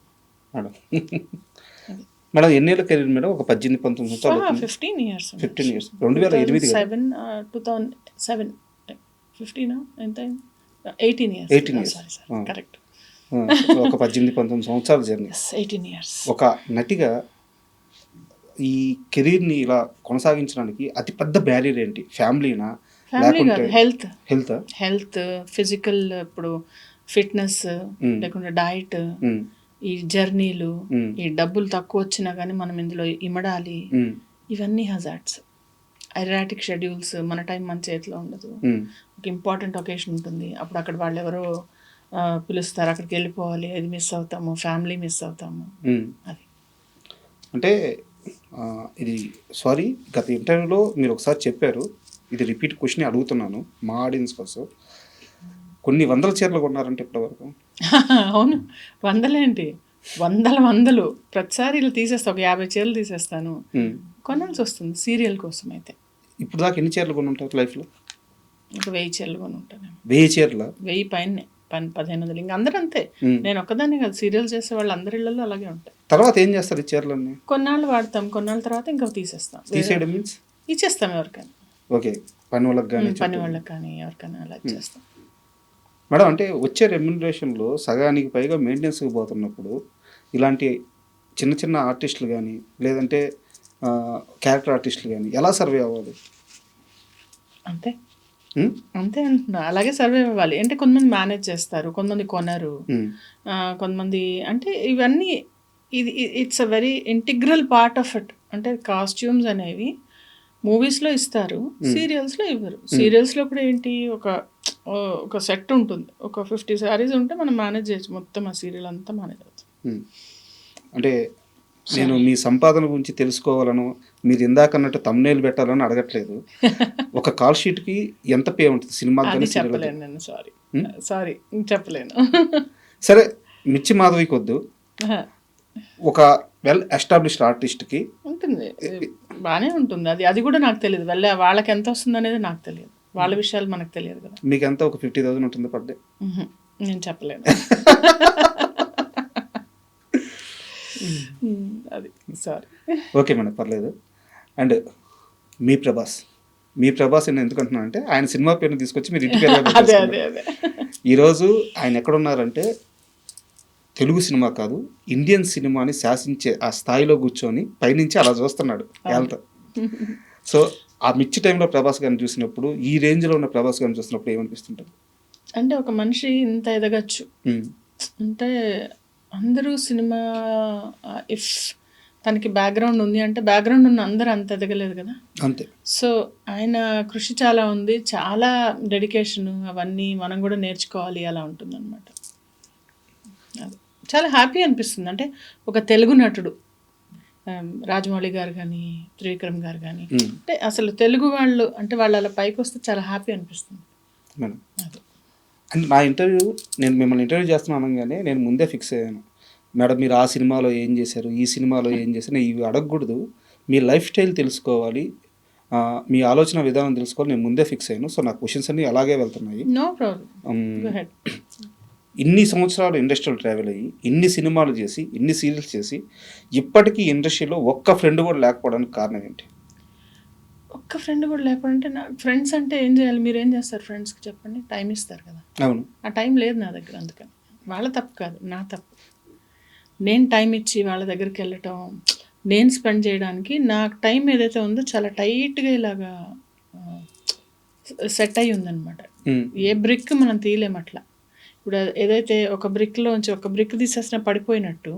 మేడం ఎన్నేళ్ళ కెరీర్ మేడం? ఒక 18-19 సంవత్సరాలు. 15 years. 2008 2007 15 ఎంత 18 years. కరెక్ట్. ఒక 18-19 సంవత్సరాల జర్నీ. 18 years. ఒక నటిగా ఈ కెరీర్ని ఇలా కొనసాగించడానికి అతిపెద్ద బ్యారియర్ ఏంటి? ఫ్యామిలీనా, ఫ్యామిలీ కాదు, హెల్త్. ఫిజికల్. ఇప్పుడు ఫిట్నెస్ లేకుంటే డైట్, ఈ జర్నీలు, ఈ డబ్బులు తక్కువ వచ్చినా కానీ మనం ఇందులో ఇమడాలి, ఇవన్నీ హజార్డ్స్. ఎరాటిక్ షెడ్యూల్స్, మన టైం మన చేతిలో ఉండదు. ఒక ఇంపార్టెంట్ ఒకేషన్ ఉంటుంది, అప్పుడు అక్కడ వాళ్ళు ఎవరో పిలుస్తారు, అక్కడికి వెళ్ళిపోవాలి, అది మిస్ అవుతాము, ఫ్యామిలీ మిస్ అవుతాము. అది అంటే ఇది సారీ, గత ఇంటర్వ్యూలో మీరు ఒకసారి చెప్పారు, ఇది రిపీట్ క్వశ్చన్ అడుగుతున్నాను మా ఆడియన్స్ కోసం. కొన్ని వందల చీరలు కొన్నారంటే ఇప్పటివరకు? అవును, వందలేంటి, వందలు ప్రతిసారి ఇలా తీసేస్తా, ఒక 50 చీరలు తీసేస్తాను, కొనాల్సి వస్తుంది సీరియల్ కోసం. అయితే ఇప్పుడు దాకా ఎన్ని చీరలు కొని ఉంటారు లైఫ్లో? ఒక 1000 చీరలు కొని ఉంటాను. 1000 చీరల? 1000 పైన, 1500. ఇంకా అందరూ అంతే, నేను ఒక్కదాన్ని కాదు, సీరియల్ చేసే వాళ్ళు అందరి ఇళ్ళలో అలాగే ఉంటాయి. తర్వాత ఏం చేస్తారు ఈ చీరలన్నీ? కొన్నాళ్ళు వాడతాం, కొన్నాళ్ళ తర్వాత ఇంకా తీసేస్తాం. తీసేయడం మీన్స్ ఇచ్చేస్తాం ఎవరికైనా. ఓకే, పని వాళ్ళకి కానీ ఎవరికైనా అలా ఇచ్చేస్తాం. మేడం, అంటే వచ్చే రెమ్యునరేషన్లో సగానికి పైగా మెయింటెనెన్స్కి పోతున్నప్పుడు ఇలాంటి చిన్న చిన్న ఆర్టిస్టులు కానీ లేదంటే క్యారెక్టర్ ఆర్టిస్టులు కానీ ఎలా సర్వే అవ్వాలి? అంతే అంటున్నా, అలాగే సర్వే అవ్వాలి. అంటే కొంతమంది మేనేజ్ చేస్తారు, కొంతమంది కొనరు, కొంతమంది అంటే ఇవన్నీ ఇది it's a very integral part of it. అంటే కాస్ట్యూమ్స్ అనేవి మూవీస్లో ఇస్తారు, సీరియల్స్లో ఇవ్వరు. సీరియల్స్లో కూడా ఏంటి, ఒక సెట్ ఉంటుంది, ఒక 50 sarees ఉంటే మనం మేనేజ్ చేయొచ్చు, మొత్తం ఆ సీరియల్ అంతా మేనేజ్ అవుతుంది. అంటే నేను మీ సంపాదన గురించి తెలుసుకోవాలను, మీరు ఇందాక అన్నట్టు తమ్నేల్ పెట్టాలని అడగట్లేదు. ఒక కాల్ షీట్కి ఎంత పే ఉంటుంది సినిమాకి? అది చెప్పలేను నేను, సారీ చెప్పలేను. సరే, మిర్చి మాధవికి వద్దు, ఒక వెల్ ఎస్టాబ్లిష్డ్ ఆర్టిస్ట్కి ఉంటుంది, బాగానే ఉంటుంది. అది కూడా నాకు తెలియదు, వాళ్ళకి ఎంత వస్తుంది అనేది నాకు తెలియదు, వాళ్ళ విషయాలు మనకు తెలియదు కదా. మీకు ఎంత ఒక 50,000 ఉంటుంది పర్ డే? నేను చెప్పలేను. అది సారీ. ఓకే మేడం, పర్లేదు. అండ్ మీ ప్రభాస్ నేను ఎందుకు అంటున్నాను అంటే, ఆయన సినిమా పేరుని తీసుకొచ్చి మీరు ఇంటికి వెళ్ళాలి. ఈరోజు ఆయన ఎక్కడున్నారంటే, తెలుగు సినిమా కాదు ఇండియన్ సినిమాని శాసించే ఆ స్థాయిలో కూర్చొని పైనుంచి అలా చూస్తున్నాడు వాళ్ళతో. సో ఆ మిర్చి టైంలో ప్రభాస్ గారిని చూసినప్పుడు, ఈ రేంజ్లో ఉన్న ప్రభాస్ గారిని చూసినప్పుడు ఏమనిపిస్తుంటుంది? అంటే ఒక మనిషి ఇంత ఎదగచ్చు అంటే, అందరూ సినిమా ఇఫ్ తనకి బ్యాక్గ్రౌండ్ ఉంది అంటే, బ్యాక్గ్రౌండ్ ఉన్న అందరూ అంత ఎదగలేదు కదా. అంతే. సో ఆయన కృషి చాలా ఉంది, చాలా డెడికేషన్, అవన్నీ మనం కూడా నేర్చుకోవాలి, అలా ఉంటుంది అనమాట. అది చాలా హ్యాపీ అనిపిస్తుంది. అంటే ఒక తెలుగు నటుడు, రాజమౌళి గారు కానీ, త్రివిక్రమ్ గారు కానీ, అంటే అసలు తెలుగు వాళ్ళు అంటే వాళ్ళు అలా పైకి వస్తే చాలా హ్యాపీ అనిపిస్తుంది మేడం. అంటే నా నేను మిమ్మల్ని ఇంటర్వ్యూ చేస్తున్నాను అనగానే నేను ముందే ఫిక్స్ అయ్యాను, మేడం మీరు ఆ సినిమాలో ఏం చేశారు, ఈ సినిమాలో ఏం చేశారు, ఇవి అడగకూడదు, మీ లైఫ్ స్టైల్ తెలుసుకోవాలి, మీ ఆలోచన విధానం తెలుసుకోవాలి, నేను ముందే ఫిక్స్ అయ్యాను. సో నా క్వశ్చన్స్ అన్నీ అలాగే వెళ్తున్నాయి. No problem. ఇన్ని సంవత్సరాలు ఇండస్ట్రీలో ట్రావెల్ అయ్యి, ఇన్ని సినిమాలు చేసి, ఇన్ని సీరియల్స్ చేసి, ఇప్పటికీ ఇండస్ట్రీలో ఒక్క ఫ్రెండ్ కూడా లేకపోవడానికి కారణం ఏంటి? ఒక్క ఫ్రెండ్ కూడా లేకపోతే, నా ఫ్రెండ్స్ అంటే ఏం చేయాలి, మీరు ఏం చేస్తారు ఫ్రెండ్స్కి చెప్పండి, టైం ఇస్తారు కదా. అవును, ఆ టైం లేదు నా దగ్గర, అందుకని వాళ్ళ తప్పు కాదు, నా తప్పు. నేను టైం ఇచ్చి వాళ్ళ దగ్గరికి వెళ్ళటం, నేను స్పెండ్ చేయడానికి నాకు టైం ఏదైతే ఉందో చాలా టైట్గా ఇలాగా సెట్ అయ్యి ఉందన్నమాట. ఏ బ్రిక్ మనం తీయలేము అట్లా. ఇప్పుడు ఏదైతే ఒక బ్రిక్లోంచి ఒక బ్రిక్ తీసేసిన పడిపోయినట్టు,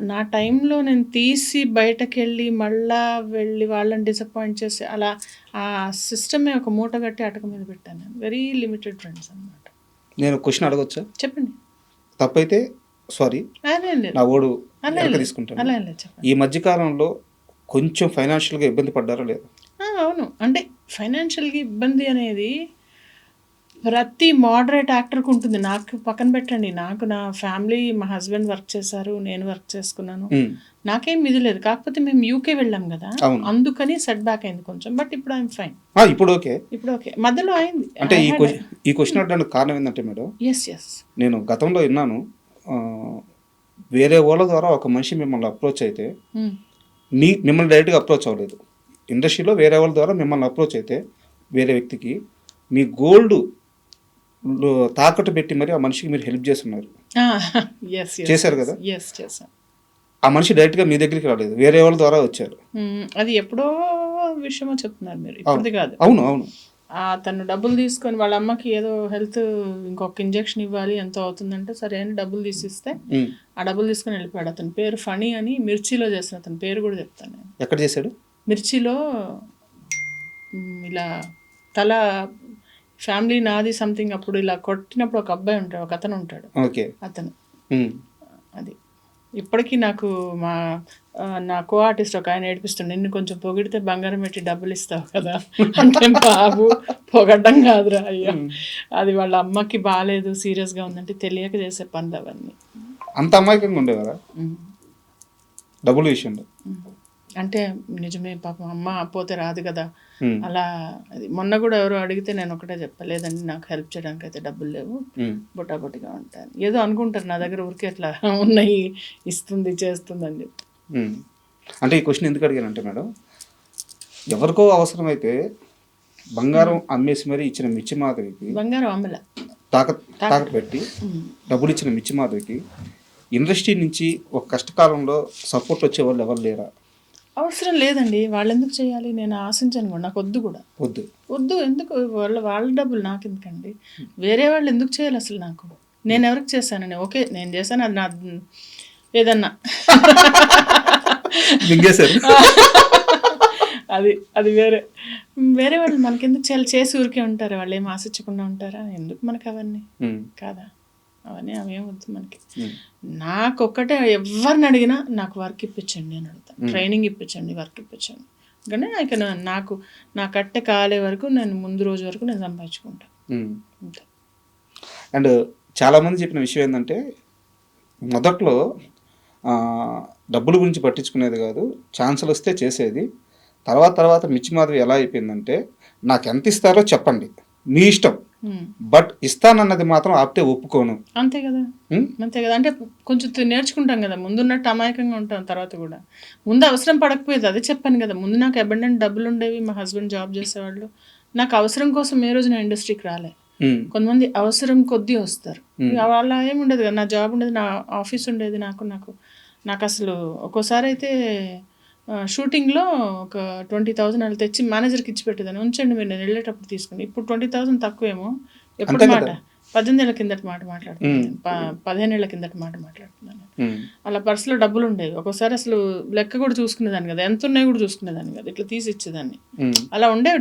నా టైంలో నేను తీసి బయటకు వెళ్ళి వాళ్ళని డిసప్పాయింట్ చేసి అలా ఆ సిస్టమే ఒక మూట కట్టి అటక మీద పెట్టాను. నేను వెరీ లిమిటెడ్ ఫ్రెండ్స్ అనమాట. నేను క్వశ్చన్ అడగొచ్చా? చెప్పండి. తప్పైతే సారీ, నా ఓడు తీసుకుంటాను. అలా ఈ మధ్యకాలంలో కొంచెం ఫైనాన్షియల్గా ఇబ్బంది పడ్డారా లేదా? అవును, అంటే ఫైనాన్షియల్గా ఇబ్బంది అనేది ప్రతి మోడరేట్ యాక్టర్కి ఉంటుంది. నాకు పక్కన పెట్టండి, నాకు నా ఫ్యామిలీ, మా హస్బెండ్ వర్క్ చేశారు, నేను వర్క్ చేసుకున్నాను, నాకేం ఇది లేదు. కాకపోతే మేము యూకే వెళ్ళాం కదా, అందుకని సెట్ బ్యాక్ అయింది కొంచెం. బట్ ఇప్పుడు ఐఎమ్ ఫైన్. ఇప్పుడు ఓకే. మధ్యలో అయింది. అంటే ఈ క్వశ్చన్ అడగడానికి కారణం ఏంటంటే మేడం, నేను గతంలో విన్నాను, వేరే వాళ్ళ ద్వారా ఒక మనిషి మిమ్మల్ని అప్రోచ్ అయితే మిమ్మల్ని డైరెక్ట్గా అప్రోచ్ అవ్వలేదు, ఇండస్ట్రీలో వేరే వాళ్ళ ద్వారా మిమ్మల్ని అప్రోచ్ అయితే వేరే వ్యక్తికి మీ గోల్డ్ తాకట్టు పెట్టి మరి ఆ మనిషికి మీరు హెల్ప్ చేస్తున్నారు, చేశారు కదా. ఆ మనిషి డైరెక్ట్గా మీ దగ్గరికి రాలేదు, వేరే వాళ్ళ ద్వారా వచ్చారు. అది ఎప్పుడో విషయమో చెప్తున్నారు మీరు, ఇప్పుడు కాదు. అవును. తను డబ్బులు తీసుకొని వాళ్ళ అమ్మకి ఏదో హెల్త్ ఇంకొక ఇంజెక్షన్ ఇవ్వాలి ఎంతో అవుతుందంటే సరే అని డబ్బులు తీసిస్తే ఆ డబ్బులు తీసుకొని వెళ్ళిపోయాడు. అతని పేరు ఫణి అని, మిర్చిలో చేసిన అతని పేరు కూడా చెప్తాను నేను. ఎక్కడ చేశాడు? మిర్చిలో ఇలా తల ఫ్యామిలీ నాది సంథింగ్ అప్పుడు ఇలా కొట్టినప్పుడు ఒక అబ్బాయి ఉంటాడు, ఒక అతను ఉంటాడు, ఓకే అతను. అది ఇప్పటికీ నాకు నా కో ఆర్టిస్ట్ ఒక ఆయన ఏడిపిస్తుండే, నిన్ను కొంచెం పొగిడితే బంగారం పెట్టి డబ్బులు ఇస్తావు కదా అంటే, బాబు పొగడ్డం కాదురా అయ్యా, అది వాళ్ళ అమ్మకి బాగాలేదు సీరియస్గా ఉందంటే తెలియక చేసే పనులు అవన్నీ. అంత అమాయకంగా ఉండేవారా డబ్బుల విషయంలో? అంటే నిజమే, పాపం అమ్మ పోతే రాదు కదా అలా. అది మొన్న కూడా ఎవరో అడిగితే నేను ఒకటే చెప్పలేదండి, నాకు హెల్ప్ చేయడానికి అయితే డబ్బులు లేవు, బొటాబొటిగా ఉంటాను. ఏదో అనుకుంటారు నా దగ్గర ఊరికే అట్లా ఉన్నాయి, ఇస్తుంది చేస్తుంది అని చెప్పి. అంటే ఈ క్వశ్చన్ ఎందుకు అడిగానంటే మేడం, ఎవరికో అవసరమైతే బంగారం అమ్మేసి మరీ ఇచ్చిన మిర్చి మాధవికి, బంగారం అమ్మల తాకట్టు పెట్టి డబ్బులు ఇచ్చిన మిర్చి మాధవికి ఇండస్ట్రీ నుంచి ఒక కష్టకాలంలో సపోర్ట్ వచ్చే వాళ్ళు ఎవరు లేరా? అవసరం లేదండి, వాళ్ళు ఎందుకు చేయాలి, నేను ఆశించను కూడా, నాకు వద్దు కూడా, వద్దు. ఎందుకు వాళ్ళ డబ్బులు నాకు ఎందుకండి, వేరే వాళ్ళు ఎందుకు చేయాలి అసలు నాకు? నేను ఎవరికి చేశానని, ఓకే నేను చేశాను, అది నా ఏదన్నా అది వేరే వాళ్ళు మనకెందుకు చేసి ఊరికే ఉంటారు, వాళ్ళు ఏం ఆశించకుండా ఉంటారా? ఎందుకు మనకు అవన్నీ కాదా, అవన్నీ అవేం వద్దు మనకి. నాకు ఒక్కటే, ఎవరిని అడిగినా నాకు వర్క్ ఇప్పించండి అని అడుగుతాను, ట్రైనింగ్ ఇప్పించండి, వర్క్ ఇప్పించండి. కానీ ఇక నాకు నా కట్టె కాలే వరకు నేను ముందు రోజు వరకు నేను సంపాదించుకుంటాను అంతే. అండ్ చాలామంది చెప్పిన విషయం ఏంటంటే, మొదట్లో డబ్బుల గురించి పట్టించుకునేది కాదు, ఛాన్సులు వస్తే చేసేది. తర్వాత మిర్చి మాధవి ఎలా అయిపోయిందంటే, నాకు ఎంత ఇస్తారో చెప్పండి, మీ ఇష్టం, బట్ ఇస్తానన్నది మాత్రం ఆపితే ఒప్పుకోను. అంతే కదా, అంతే కదా. అంటే కొంచెం నేర్చుకుంటాం కదా, ముందున్నట్టు అమాయకంగా ఉంటాం తర్వాత కూడా. ముందు అవసరం పడకపోయేది, అదే చెప్పాను కదా, ముందు నాకు అబండెంట్ డబ్బులు ఉండేవి, మా హస్బెండ్ జాబ్ చేసేవాళ్ళు, నాకు అవసరం కోసం ఏ రోజు నా ఇండస్ట్రీకి రాలే. కొంతమంది అవసరం కొద్దీ వస్తారు, వాళ్ళ ఏముండదు కదా, నా జాబ్ ఉండేది, నా ఆఫీస్ ఉండేది, నాకు అసలు ఒక్కోసారి అయితే షూటింగ్లో ఒక 20,000 అలా తెచ్చి మేనేజర్కి ఇచ్చి పెట్టేదాన్ని, ఉంచండి మీరు నేను వెళ్ళేటప్పుడు తీసుకుని. ఇప్పుడు 20,000 తక్కువేమో, ఎప్పుడు మాట 18 ఏళ్ళ కిందటి మాట మాట్లాడుతున్నాను, 15 ఏళ్ళ కిందటి మాట మాట్లాడుతున్నాను. అలా పర్సులో డబ్బులు ఉండేవి, ఒక్కోసారి అసలు లెక్క కూడా చూసుకునేదాన్ని కదా, ఎంత ఉన్నాయి కూడా చూసుకునేదాన్ని కదా, ఇట్లా తీసి ఇచ్చేదాన్ని. అలా ఉండేవి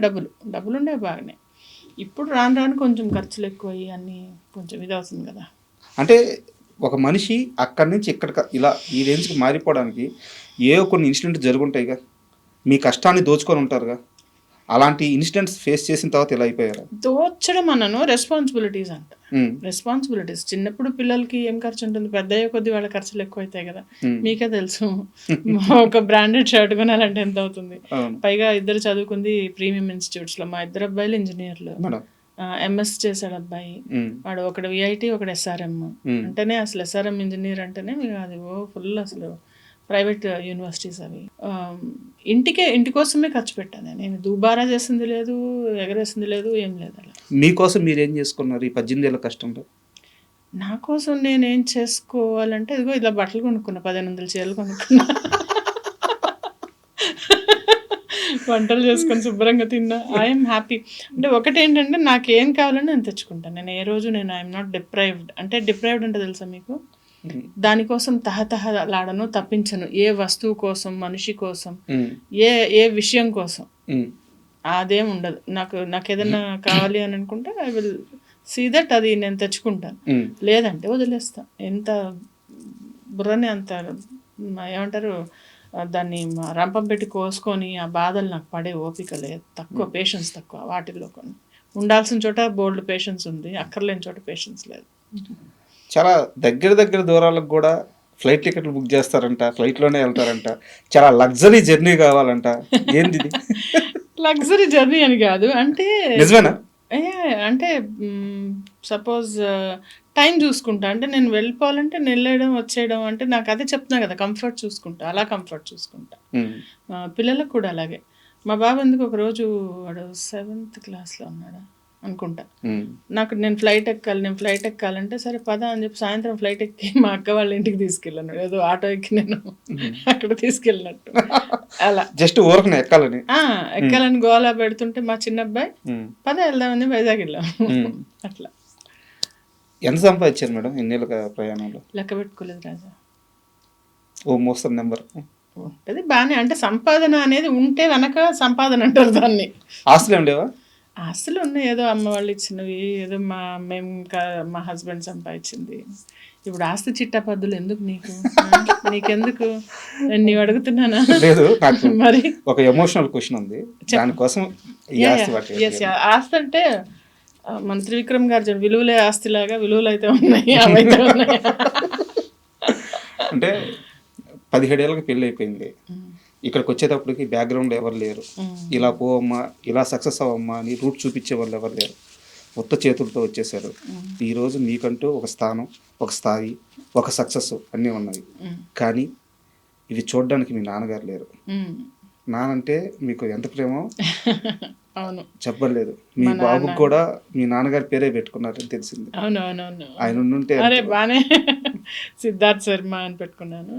డబ్బులు ఉండేవి బాగానే. ఇప్పుడు రాను కొంచెం ఖర్చులు ఎక్కువ అయ్యి అన్నీ కొంచెం ఇది అవుతుంది కదా. అంటే ఒక మనిషి అక్కడి నుంచి ఇక్కడ ఇలా ఈ రేంజ్కి మారిపోవడానికి ఏవో కొన్ని ఇన్సిడెంట్స్ జరుగుంటాయిగా, మీ కష్టాన్ని దోచుకొని ఉంటారుగా, అలాంటి ఇన్సిడెంట్స్ ఫేస్ చేసిన తర్వాత ఇలా అయిపోయారు? దోచడం అన్నను రెస్పాన్సిబిలిటీస్ అంట, రెస్పాన్సిబిలిటీస్. చిన్నప్పుడు పిల్లలకి ఏం ఖర్చు ఉంటుంది, పెద్ద అయ్యే కొద్ది వాళ్ళ ఖర్చులు ఎక్కువ అవుతాయి కదా, మీకే తెలుసు. ఒక బ్రాండెడ్ షర్ట్ కొనాలంటే ఎంత అవుతుంది, పైగా ఇద్దరు చదువుకుంది ప్రీమియం ఇన్స్టిట్యూట్స్లో, మా ఇద్దరు అబ్బాయిలు ఇంజనీర్లు, ఎంఎస్ చేశాడు అబ్బాయి, వాడు ఒకడు విఐటి ఒకడు ఎస్ఆర్ఎం. అంటేనే అసలు ఎస్ఆర్ఎం ఇంజనీర్ అంటేనే అది ఫుల్ అసలు ప్రైవేట్ యూనివర్సిటీస్ అవి. ఇంటి కోసమే ఖర్చు పెట్టాను నేను, దుబారా చేసింది లేదు, ఎగరేసింది లేదు, ఏం లేదు. అలా మీకోసం మీరేం చేసుకున్నారు ఈ 18 ఏళ్ళ కష్టంలో? నా కోసం నేనేం చేసుకోవాలంటే, ఇదిగో ఇలా బట్టలు కొనుక్కున్నా, 1500 చీరలు కొనుక్కున్నా, వంటలు చేసుకొని శుభ్రంగా తిన్నా, ఐఎమ్ హ్యాపీ. అంటే ఒకటేంటంటే నాకేం కావాలని నేను తెచ్చుకుంటాను, నేను ఏ రోజు ఐఎమ్ నాట్ డిప్రైవ్డ్. అంటే డిప్రైవ్డ్ అంటే తెలుసా మీకు, దానికోసం తహతహలాడను, తప్పించను, ఏ వస్తువు కోసం, మనిషి కోసం, ఏ విషయం కోసం, అదేం ఉండదు నాకు ఏదైనా కావాలి అని అనుకుంటే ఐ విల్ సీ దట్, అది నేను తెచ్చుకుంటాను, లేదంటే వదిలేస్తాను. ఎంత బుర్రని అంత ఏమంటారు దాన్ని రంపం పెట్టి కోసుకొని ఆ బాధలు నాకు పడే ఓపిక లేదు, తక్కువ పేషెన్స్ తక్కువ. వాటిల్లో కొన్ని ఉండాల్సిన చోట బోల్డ్ పేషెన్స్ ఉంది, అక్కర్లేని చోట పేషెన్స్ లేదు. చాలా దగ్గర దూరాలకు కూడా ఫ్లైట్ టికెట్లు బుక్ చేస్తారంట, ఫ్లైట్లోనే వెళ్తారంట, చాలా లగ్జరీ జర్నీ కావాలంట, ఏంది లగ్జరీ జర్నీ అని కాదు, అంటే నిజమేనా? అంటే సపోజ్ టైం చూసుకుంటా, అంటే నేను వెళ్ళిపోవాలంటే నేను వెళ్ళడం వచ్చేయడం, అంటే నాకు అదే చెప్తున్నా కదా, కంఫర్ట్ చూసుకుంటా, అలా కంఫర్ట్ చూసుకుంటా. పిల్లలకు కూడా అలాగే. మా బాబు ఎందుకు ఒకరోజు వాడు 7th క్లాస్లో ఉన్నాడు, అనుకుంటా. ఉమ్, నేను ఫ్లైట్ ఎక్కాలంటే సరే పద అని చెప్పి సాయంత్రం ఫ్లైట్ ఎక్కి మా అక్క వాళ్ళ ఇంటికి తీసుకెళ్ళాను. ఏదో ఆటో ఎక్కి నేను అక్కడ తీసుకెళ్ళినట్టు అలా జస్ట్ ఊరకనే ఎక్కాలని. ఎక్కాలని గోలా పెడుతుంటే మా చిన్న అబ్బాయి ఉమ్, పద వెళ్దామని వైజాగ్ వెళ్ళాము. ఉమ్. అట్లా ఎంత సంపాదించారు మేడం ఎన్నేళ్ళ ప్రయాణంలో? లెక్క పెట్టుకోలేదు రాజా. ఓ మోస్తరు నెంబర్. ఉంటుంది బాగానే, అంటే సంపాదన అనేది ఉంటే వెనక సంపాదన అంటారు దాన్ని. ఆస్తులు ఏం లేవా? ఆస్తులు ఉన్నాయి, ఏదో అమ్మ వాళ్ళు ఇచ్చినవి, ఏదో మా హస్బెండ్ సంపాదించింది. ఇప్పుడు ఆస్తి చిట్టా పద్దులు ఎందుకు నీకు? నీకెందుకు? నేను నీవు అడుగుతున్నానా? లేదు, నాకు మరి ఒక ఎమోషనల్ క్వశ్చన్ ఉంది, దానికోసం ఈ ఆస్తి వాటి ఆస్తి అంటే మన త్రివిక్రమ్ గారు చూడండి, విలువలే ఆస్తిలాగా విలువలు అయితే ఉన్నాయి, అవైతే ఉన్నాయి. అంటే 17 ఏళ్ళకి పెళ్ళి అయిపోయింది, ఇక్కడికి వచ్చేటప్పటికి బ్యాక్గ్రౌండ్ ఎవరు లేరు, ఇలా పోవమ్మా ఇలా సక్సెస్ అవ్వమ్మా అని రూట్ చూపించే వాళ్ళు ఎవరు లేరు, కొత్త చేతులతో వచ్చేసారు. ఈరోజు మీకంటూ ఒక స్థానం, ఒక స్థాయి, ఒక సక్సెస్ అన్నీ ఉన్నాయి. కానీ ఇవి చూడడానికి మీ నాన్నగారు లేరు. నానంటే మీకు ఎంత ప్రేమో అవును చెప్పలేదు. మీ బాబుకి కూడా మీ నాన్నగారి పేరే పెట్టుకున్నారని తెలిసింది. అవునవునవును. ఆయన ఉంటే అరే బానే సిద్ధార్థ్ శర్మ అని పెట్టుకున్నాను.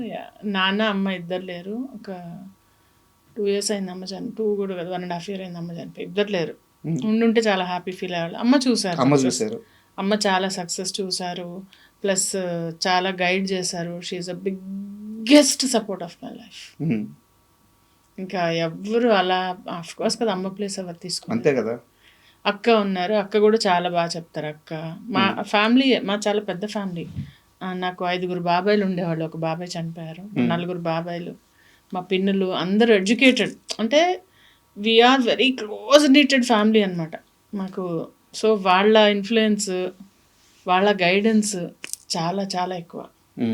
నాన్న అమ్మ ఇద్దరు లేరు. ఒక 2 years అయింది అమ్మ 2 కూడా కదా, 1.5 year అయింది అమ్మ చనిపోయి. ఇద్దరు లేరు. ఉండుంటే చాలా హ్యాపీ ఫీల్ అయ్యేవాళ్ళు. అమ్మ చూసారు. అమ్మ చాలా సక్సెస్ చూసారు, ప్లస్ చాలా గైడ్ చేశారు. She's a biggest support of my life. ఇంకా ఎవ్వరు అలా ఆఫ్ కోర్స్ కదా, అమ్మ ప్లేస్ ఎవరు తీసుకున్నారు? అంతే కదా. అక్క ఉన్నారు, అక్క కూడా చాలా బాగా చెప్తారు. అక్క మా ఫ్యామిలీ, మా చాలా పెద్ద ఫ్యామిలీ. నాకు 5 బాబాయిలు ఉండేవాళ్ళు, ఒక బాబాయ్ చనిపోయారు. 4 బాబాయిలు, మా పిన్నులు అందరూ ఎడ్యుకేటెడ్. అంటే we're very close knitted family అనమాట మాకు. సో వాళ్ళ ఇన్ఫ్లుయెన్స్, వాళ్ళ గైడెన్స్ చాలా చాలా ఎక్కువ.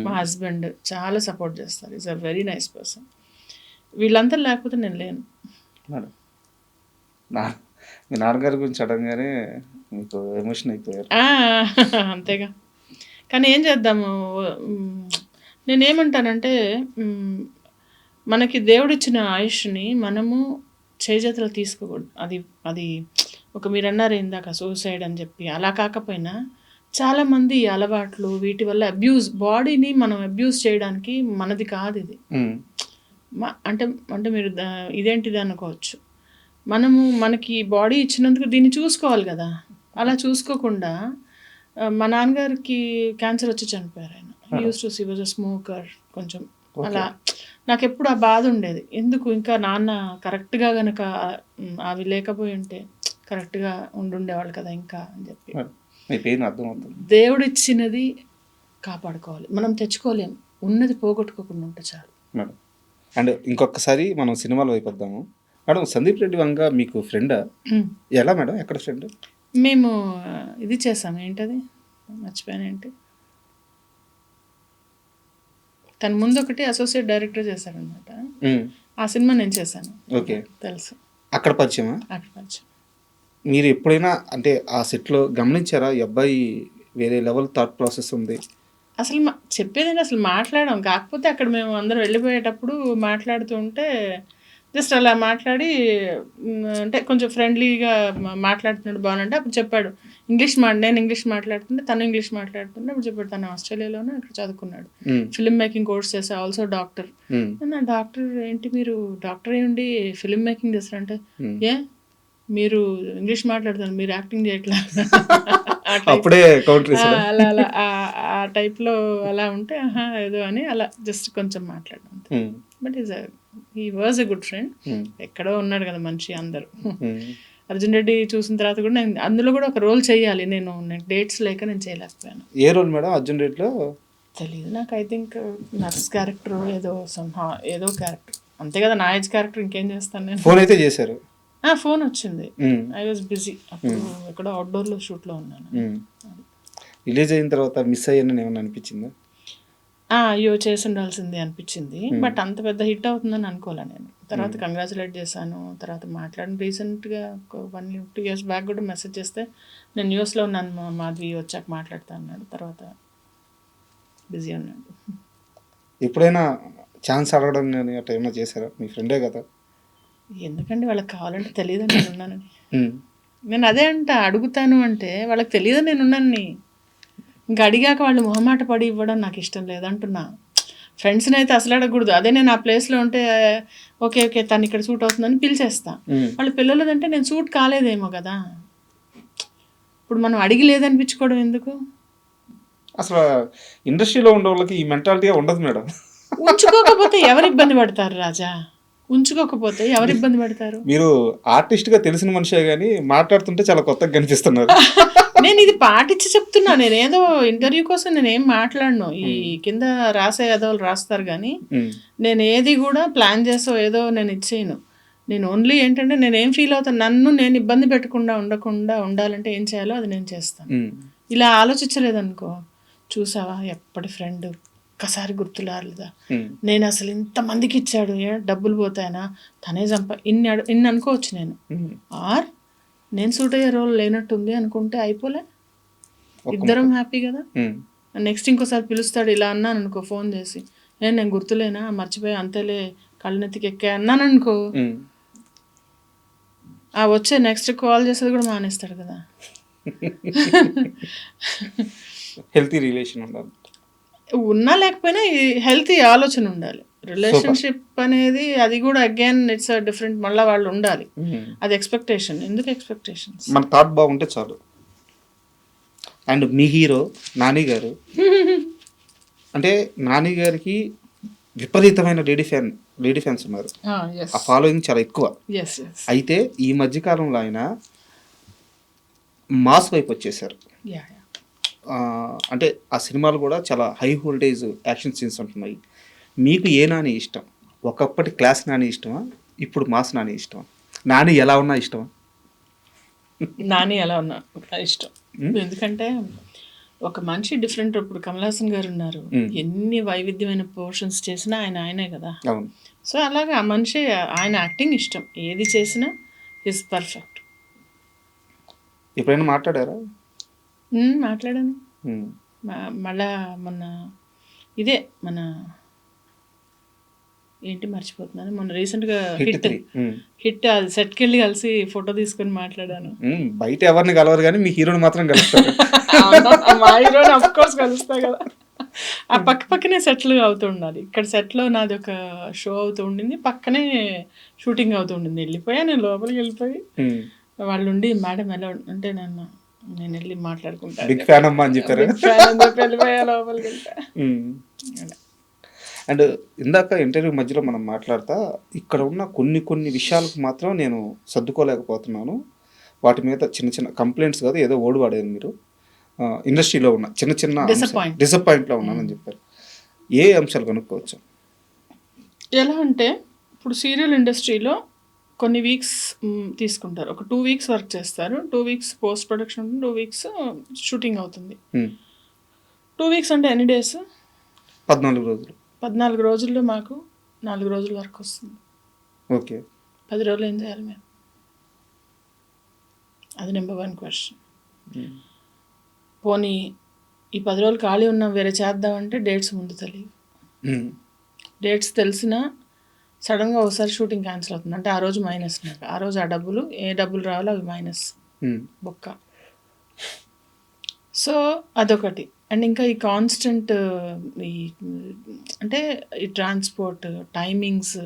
మా హస్బెండ్ చాలా సపోర్ట్ చేస్తారు, is a very nice person. వీళ్ళంతా లేకపోతే నేను లేను. మీ నాన్నగారి గురించి అడగగానే మీకు ఎమోషన్ అయిపోయారు. అంతేగా. కానీ ఏం చేద్దాము, నేనేమంటానంటే మనకి దేవుడిచ్చిన ఆయుష్ని మనము చేజేతలు తీసుకోకూడదు. అది ఒక మీరు అన్నారు ఇందాక సూసైడ్ అని చెప్పి, అలా కాకపోయినా చాలామంది అలవాట్లు వీటి వల్ల బాడీని మనం అబ్యూజ్ చేయడానికి మనది కాదు ఇది. అంటే మీరు ఇదేంటిది అనుకోవచ్చు. మనకి బాడీ ఇచ్చినందుకు దీన్ని చూసుకోవాలి కదా. అలా చూసుకోకుండా మా నాన్నగారికి క్యాన్సర్ వచ్చి చనిపోయారు ఆయన. He was a smoker. కొంచెం అలా నాకు ఎప్పుడు ఆ బాధ ఉండేది, ఎందుకు ఇంకా నాన్న కరెక్ట్గా కనుక అవి లేకపోయి ఉంటే కరెక్ట్గా ఉండుండేవాళ్ళు కదా ఇంకా అని చెప్పి. దేవుడు ఇచ్చినది కాపాడుకోవాలి, మనం తెచ్చుకోలేము. ఉన్నది పోగొట్టుకోకుండా ఉంటే చాలు. అండ్ ఇంకొకసారి మనం సినిమాలో అయిపోద్దాము మేడం. సందీప్ రెడ్డి వంగ మీకు ఫ్రెండా? ఎలా మేడం, ఎక్కడ ఫ్రెండ్? మేము ఇది చేసాము, ఏంటది మర్చిపోయాను, ఏంటి తను ముందు ఒకటి అసోసియేట్ డైరెక్టర్ చేశారనమాట. ఆ సినిమా నేను చేశాను. ఓకే, తెలుసు. అక్కడ పరిచయమా? అక్కడ పరిచయం. మీరు ఎప్పుడైనా అంటే ఆ సెట్లో గమనించారా ఈ అబ్బాయి వేరే లెవెల్ థాట్ ప్రాసెస్ ఉంది? అసలు చెప్పేదండి, అసలు మాట్లాడాం. కాకపోతే అక్కడ మేము అందరం వెళ్ళిపోయేటప్పుడు మాట్లాడుతూ ఉంటే జస్ట్ అలా మాట్లాడి, అంటే కొంచెం ఫ్రెండ్లీగా మాట్లాడుతున్నాడు బాగుంటే అప్పుడు చెప్పాడు నేను ఇంగ్లీష్ మాట్లాడుతుంటే తను ఇంగ్లీష్ మాట్లాడుతుంటే అప్పుడు చెప్పాడు తను ఆస్ట్రేలియాలోనే అక్కడ చదువుకున్నాడు, ఫిల్మ్ మేకింగ్ కోర్స్ చేసా, ఆల్సో డాక్టర్. డాక్టర్ ఏంటి మీరు డాక్టర్ అయ్యండి ఫిల్మ్ మేకింగ్ చేస్తారంటే, ఏ మీరు ఇంగ్లీష్ మాట్లాడుతున్నారు, మీరు యాక్టింగ్ చేయట్లా అప్పుడే అలా అలా ఆ టైప్లో అలా ఉంటే ఏదో అని అలా జస్ట్ కొంచెం మాట్లాడడం. But he was a good friend. ఎక్కడో ఉన్నాడు కదా మనిషి. అందరూ అర్జున్ రెడ్డి చూసిన తర్వాత కూడా నేను అందులో కూడా ఒక రోల్ చేయాలి, నేను డేట్స్ లేక నేను చేయలేకపోయాను. ఏ రోల్ మేడం అర్జున్ రెడ్డిలో? తెలియదు నాకు. ఐ థింక్ నర్స్ క్యారెక్టర్ ఏదో క్యారెక్టర్ అంతే కదా, నా ఏజ్ క్యారెక్టర్. ఇంకేం చేస్తాను నేను. ఫోన్ అయితే చేశారు? ఫోన్ వచ్చింది, ఐ వాజ్ బిజీ. అప్పుడు ఎక్కడో అవుట్డోర్లో షూట్లో ఉన్నాను. రిలీజ్ అయిన తర్వాత మిస్ అయ్యానని ఏమన్నా అనిపించిందా? అయ్యో చేసి ఉండాల్సింది అనిపించింది, బట్ అంత పెద్ద హిట్ అవుతుందని అనుకోలే నేను. తర్వాత కంగ్రాచులేట్ చేశాను, తర్వాత మాట్లాడిన. రీసెంట్గా 1-2 years బ్యాక్ కూడా మెసేజ్ చేస్తే నేను న్యూస్లో ఉన్నాను మాధవి వచ్చాక మాట్లాడుతా అన్నాడు. తర్వాత బిజీ ఉన్నాడు. ఎప్పుడైనా ఛాన్స్ అడగడం కానీ అట్లా ఏమైనా చేశారా? మీ ఫ్రెండే కదా. ఎందుకండి వాళ్ళకి కావాలంటే తెలియదు నేను ఉన్నానని. నేను అదే అడుగుతాను అంటే వాళ్ళకి తెలియదు నేను ఉన్నాను. ఇంకా అడిగాక వాళ్ళు మొహమాట పడి ఇవ్వడం నాకు ఇష్టం లేదంటున్నా. ఫ్రెండ్స్ని అయితే అసలు అడగకూడదు. అదే నేను ఆ ప్లేస్లో ఉంటే ఓకే ఓకే తను ఇక్కడ సూట్ అవుతుందని పిలిచేస్తా. వాళ్ళ పిల్లలదంటే నేను సూట్ కాలేదేమో కదా, ఇప్పుడు మనం అడిగి లేదనిపించుకోవడం ఎందుకు? అసలు ఇండస్ట్రీలో ఉండే వాళ్ళకి ఈ మెంటాలిటీ ఉండదు మేడం. ఉంచుకోకపోతే ఎవరు ఇబ్బంది పడతారు రాజా? ఉంచుకోకపోతే ఎవరు ఇబ్బంది పడతారు? మీరు ఆర్టిస్ట్గా తెలిసిన మనిషే కానీ మాట్లాడుతుంటే చాలా కొత్తగా కనిపిస్తున్నారు. నేను ఇది పాటించి చెప్తున్నా. నేనేదో ఇంటర్వ్యూ కోసం నేనేం మాట్లాడను. ఈ కింద రాసే ఏదోలు రాస్తారు కానీ నేను ఏది కూడా ప్లాన్ చేసో ఏదో నేను ఇచ్చేయను. నేను ఓన్లీ ఏంటంటే నేనేం ఫీల్ అవుతాను, నన్ను నేను ఇబ్బంది ఉండకుండా ఉండాలంటే ఏం చేయాలో అది నేను చేస్తాను. ఇలా ఆలోచించలేదనుకో, చూసావా ఎప్పటి ఫ్రెండ్ ఒక్కసారి గుర్తులారలేదా, నేను అసలు ఇంతమందికి ఇచ్చాడు, డబ్బులు పోతాయనా, తనే ఇన్ని అనుకోవచ్చు నేను. ఆర్ నేను సూట్ అయ్యే రోల్ లేనట్టుంది అనుకుంటే అయిపోలే, ఇద్దరం హ్యాపీ కదా. నెక్స్ట్ ఇంకోసారి పిలుస్తాడు ఇలా అన్నాను అనుకో ఫోన్ చేసి, నేను గుర్తులేనా, మర్చిపోయా, అంతేలే కళ్ళనెత్తికి ఎక్కా అన్నాను అనుకో, వచ్చే నెక్స్ట్ కాల్ చేసేది కూడా మానేస్తాడు కదా. హెల్తీ రిలేషన్ ఉండాలి, ఉన్నా లేకపోయినా హెల్తీ ఆలోచన ఉండాలి. రిలేషన్షిప్ అనేది అది కూడా అగైన్ ఇట్స్ డిఫరెంట్. మళ్ళీ వాళ్ళు ఉండాలి, అది ఎక్స్పెక్టేషన్. ఎందుకు ఎక్స్పెక్టేషన్స్? మన థాట్ బాగుంటే చాలు. అండ్ మీ హీరో నాని గారు అంటే నాని గారికి విపరీతమైన లేడీ ఫ్యాన్స్ ఉన్నారు. ఆ ఫాలోయింగ్ చాలా ఎక్కువ. అయితే ఈ మధ్యకాలంలో ఆయన మాస్ వైపు వచ్చేసారు. అంటే ఆ సినిమాలు కూడా చాలా హై వోల్టేజ్ యాక్షన్ సీన్స్ ఉంటున్నాయి. మీకు ఏ నాని ఇష్టం? ఒకప్పటి క్లాస్ నాని ఇష్టమా, ఇప్పుడు మాస్ నాని ఇష్టమా? నాని ఎలా ఉన్నా ఇష్టమా? నాని ఎలా ఉన్నా ఇష్టం. ఎందుకంటే ఒక మనిషి డిఫరెంట్. ఇప్పుడు కమల్ హాసన్ గారు ఉన్నారు, ఎన్ని వైవిధ్యమైన పోర్షన్స్ చేసినా ఆయనే కదా. సో అలాగే ఆ మనిషి, ఆయన యాక్టింగ్ ఇష్టం, ఏది చేసినా ఈజ్ పర్ఫెక్ట్. ఎప్పుడైనా మాట్లాడారా? మాట్లాడాను. మళ్ళా మొన్న ఇదే మన ఏంటి మర్చిపోతున్నాను, మొన్న రీసెంట్గా హిట్ అది సెట్కి వెళ్ళి కలిసి ఫోటో తీసుకొని మాట్లాడాను. బయట ఎవరిని కలవరు కానీ మీ హీరోని మాత్రం కలుస్తారు. మా హీరోని అఫ్ కోర్స్ కలుస్తా కదా. ఆ పక్కనే సెట్లు అవుతూ ఉండాలి. ఇక్కడ సెట్లో నాది ఒక షో అవుతూ ఉండింది, పక్కనే షూటింగ్ అవుతూ ఉండింది. వెళ్ళిపోయా నేను, లోపలికి వెళ్ళిపోయి వాళ్ళు ఉండి మేడం ఎలా అంటే నేను వెళ్ళి మాట్లాడుకుంటాను, బిగ్ ఫ్యాన్ అమ్మా అని చెప్పారు. లోపలికి వెళ్తా. అండ్ ఇందాక ఇంటర్వ్యూ మధ్యలో మనం మాట్లాడతా ఇక్కడ ఉన్న కొన్ని విషయాలకు మాత్రం నేను సర్దుకోలేకపోతున్నాను. వాటి మీద చిన్న కంప్లైంట్స్ కాదు, ఏదో ఓడి వాడారు మీరు. ఇండస్ట్రీలో ఉన్న చిన్న డిసప్పాయింట్లో ఉన్నానని చెప్పారు. ఏ అంశాలు కనుక్కోవచ్చు? ఎలా అంటే ఇప్పుడు సీరియల్ ఇండస్ట్రీలో కొన్ని వీక్స్ తీసుకుంటారు, ఒక 2 weeks వర్క్ చేస్తారు, 2 weeks పోస్ట్ ప్రొడక్షన్ ఉంటుంది, 2 weeks షూటింగ్ అవుతుంది. 2 weeks అంటే ఎన్ని డేస్? 14 రోజులు. 14 రోజుల్లో మాకు 4 రోజులు వర్క్ వస్తుంది. ఓకే, 10 రోజులు ఏం చేయాలి మేము? అది నెంబర్ 1 క్వశ్చన్. పోనీ ఈ 10 రోజులు ఖాళీ ఉన్నాం, వేరే చేద్దామంటే డేట్స్ ముందు తెలియదు. డేట్స్ తెలిసినా సడన్గా ఒకసారి షూటింగ్ క్యాన్సిల్ అవుతుంది అంటే ఆ రోజు మైనస్. నాకు ఆ రోజు ఏ డబ్బులు రావాలో అవి మైనస్ బొక్క. సో అదొకటి. అండ్ ఇంకా ఈ కాన్స్టెంట్ అంటే ఈ ట్రాన్స్పోర్ట్ టైమింగ్స్,